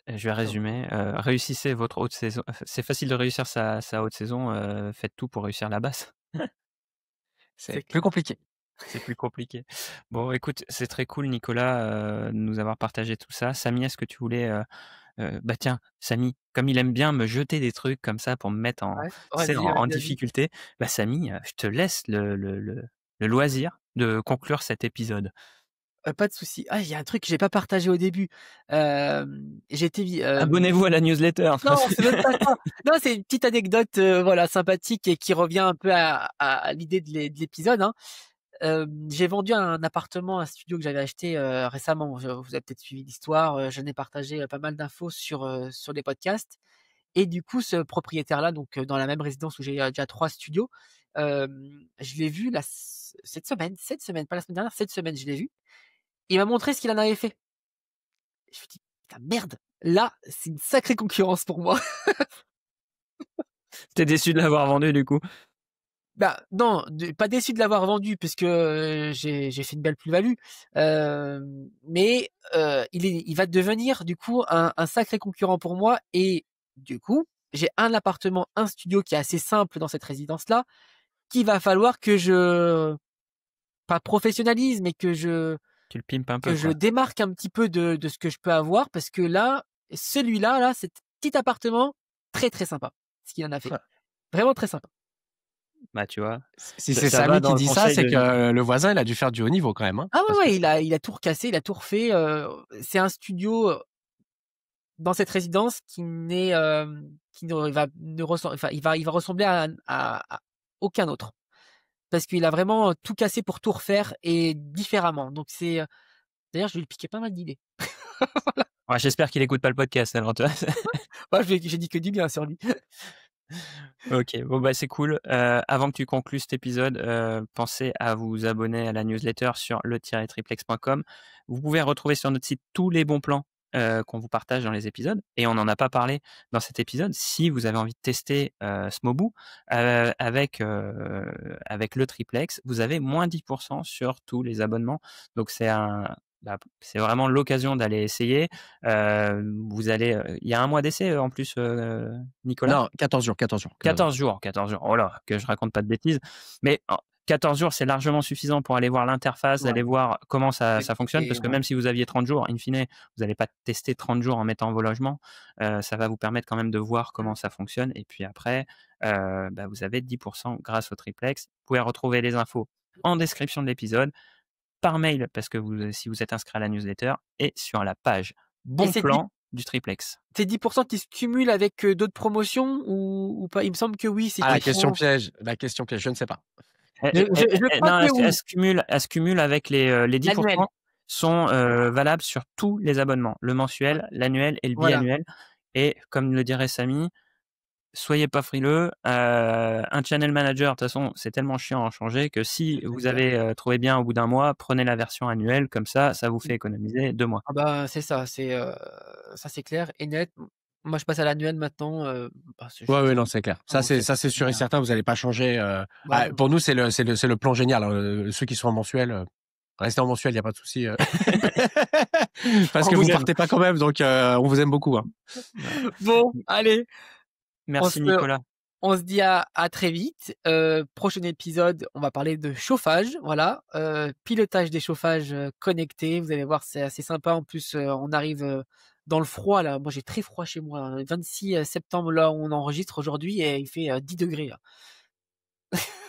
Je vais résumer. Réussissez votre haute saison. C'est facile de réussir sa haute saison. Faites tout pour réussir la basse. C'est plus compliqué. C'est plus compliqué. Bon, écoute, c'est très cool, Nicolas, de nous avoir partagé tout ça. Samy, est-ce que tu voulais... bah tiens, Samy, comme il aime bien me jeter des trucs comme ça pour me mettre en difficulté, bah Samy, je te laisse le loisir de conclure cet épisode. Pas de souci. Ah, il y a un truc que j'ai pas partagé au début. Abonnez-vous à la newsletter. Non, c'est même pas ça. Non, c'est une petite anecdote, voilà, sympathique et qui revient un peu à l'idée de l'épisode, hein. J'ai vendu un appartement, un studio que j'avais acheté récemment. Vous avez peut-être suivi l'histoire. J'en ai partagé pas mal d'infos sur les podcasts. Et du coup, ce propriétaire-là, donc dans la même résidence où j'ai déjà 3 studios, je l'ai vu cette semaine, pas la semaine dernière, cette semaine, je l'ai vu. Il m'a montré ce qu'il en avait fait. Je me dis: «Putain, merde, là, c'est une sacrée concurrence pour moi». T'es déçu de l'avoir vendu du coup? Bah non, pas déçu de l'avoir vendu puisque j'ai fait une belle plus-value. Mais il va devenir du coup un sacré concurrent pour moi et du coup, j'ai un appartement, un studio qui est assez simple dans cette résidence-là, qu'il va falloir que je pas professionnalise, mais que je Tu le pimpes un peu, que je quoi. démarque un petit peu de ce que je peux avoir parce que là, celui-là, cet petit appartement, très, très sympa, ce qu'il en a fait. Ouais. Vraiment très sympa. Bah, tu vois. Si c'est Samy qui dit ça, c'est que le voisin, il a dû faire du haut niveau quand même. Hein, ah ouais, il a tout recassé, il a tout refait. C'est un studio dans cette résidence qui n'est qui il va ressembler à aucun autre, parce qu'il a vraiment tout cassé pour tout refaire et différemment. Donc c'est d'ailleurs je vais lui piquer pas mal d'idées. Ouais, j'espère qu'il écoute pas le podcast alors, tu vois. Ouais, j'ai dit que du bien sur lui. Ok, bon bah c'est cool. Avant que tu conclues cet épisode, pensez à vous abonner à la newsletter sur le-triplex.com. Vous pouvez retrouver sur notre site tous les bons plans qu'on vous partage dans les épisodes. Et on n'en a pas parlé dans cet épisode. Si vous avez envie de tester Smobu avec le triplex, vous avez moins 10% sur tous les abonnements. Donc c'est vraiment l'occasion d'aller essayer. Vous allez, il y a un mois d'essai en plus, Nicolas. Non, 14 jours. 14 jours. Oh là, que je raconte pas de bêtises. Mais 14 jours, c'est largement suffisant pour aller voir l'interface, aller voir comment ça fonctionne. Parce que même si vous aviez 30 jours, in fine, vous n'allez pas tester 30 jours en mettant vos logements. Ça va vous permettre quand même de voir comment ça fonctionne. Et puis après, vous avez 10% grâce au triplex. Vous pouvez retrouver les infos en description de l'épisode, par mail, parce que si vous êtes inscrit à la newsletter, et sur la page Bon Plan du triplex. C'est 10% qui se cumulent avec d'autres promotions ou pas? Il me semble que oui. La question piège, je ne sais pas. Elle se cumule avec les 10% sont valables sur tous les abonnements, le mensuel, l'annuel et le biannuel. Et comme le dirait Samy, soyez pas frileux. Un channel manager, de toute façon, c'est tellement chiant à changer que si vous avez trouvé bien au bout d'un mois, prenez la version annuelle, comme ça vous fait économiser 2 mois. Ah bah c'est ça, ça c'est clair et net. Moi je passe à l'annuel maintenant. Ouais, non, c'est clair. Ça c'est sûr et certain. Vous n'allez pas changer. Pour nous, c'est le plan génial. Ceux qui sont en mensuel. Restez en mensuel, il n'y a pas de souci. Parce que vous ne partez pas quand même, donc on vous aime beaucoup. Hein. Bon, allez. Merci Nicolas. On se dit à très vite. Prochain épisode, on va parler de chauffage. Voilà, pilotage des chauffages connectés. Vous allez voir, c'est assez sympa. En plus, on arrive dans le froid là. Moi, j'ai très froid chez moi. 26 septembre là, où on enregistre aujourd'hui et il fait 10 degrés. Là.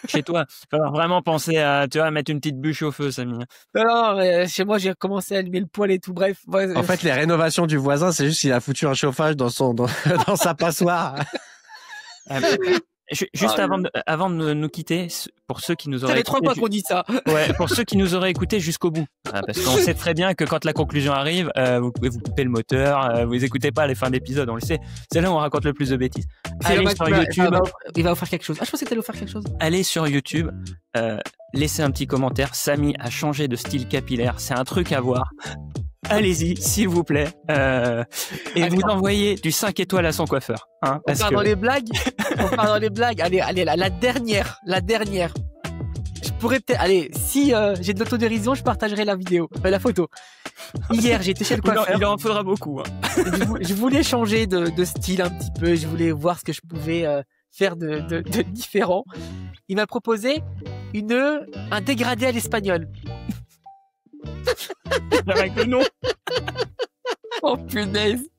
Chez toi, il va vraiment penser à mettre une petite bûche au feu, Samy. Non, mais chez moi, j'ai commencé à allumer le poêle et tout. Bref. En fait, les rénovations du voisin, c'est juste qu'il a foutu un chauffage dans sa passoire. Juste avant de nous quitter, pour ceux qui nous auraient écouté, 3 fois qu'on dit ça. Ouais, pour ceux qui nous auraient écouté jusqu'au bout, parce qu'on sait très bien que quand la conclusion arrive, vous pouvez vous couper le moteur, vous écoutez pas les fins d'épisode, on le sait. C'est là où on raconte le plus de bêtises. Allez sur YouTube. Il va offrir quelque chose. Je pensais que t'allais offrir quelque chose. Allez sur YouTube, laissez un petit commentaire. Samy a changé de style capillaire, c'est un truc à voir. Allez-y, s'il vous plaît. Et vous envoyez du 5 étoiles à son coiffeur. Hein, on part dans les blagues. Allez, la dernière. Je pourrais peut-être... Allez, si j'ai de l'autodérision, je partagerai la vidéo, la photo. Hier, j'étais chez le coiffeur. Il en faudra beaucoup. Hein. Je voulais changer de style un petit peu. Je voulais voir ce que je pouvais faire de différent. Il m'a proposé un dégradé à l'espagnol. Avec le nom. Oh punaise.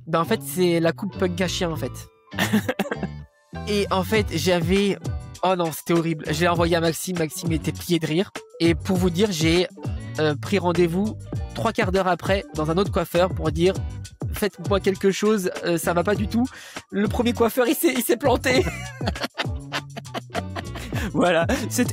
Ben en fait c'est la coupe punk à chien en fait. Et en fait j'avais... Oh non c'était horrible. J'ai envoyé à Maxime était plié de rire. Et pour vous dire j'ai pris rendez-vous 3 quarts d'heure après dans un autre coiffeur pour dire faites-moi quelque chose, ça va pas du tout. Le premier coiffeur il s'est planté. Voilà,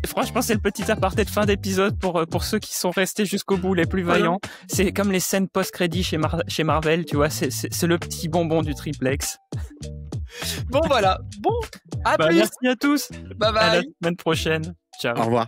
franchement c'est le petit aparté de fin d'épisode pour ceux qui sont restés jusqu'au bout, les plus vaillants. C'est comme les scènes post-crédit chez Marvel, tu vois, c'est le petit bonbon du triplex. Bon voilà, à plus. Merci à tous. Bye bye. À la semaine prochaine. Ciao. Au revoir.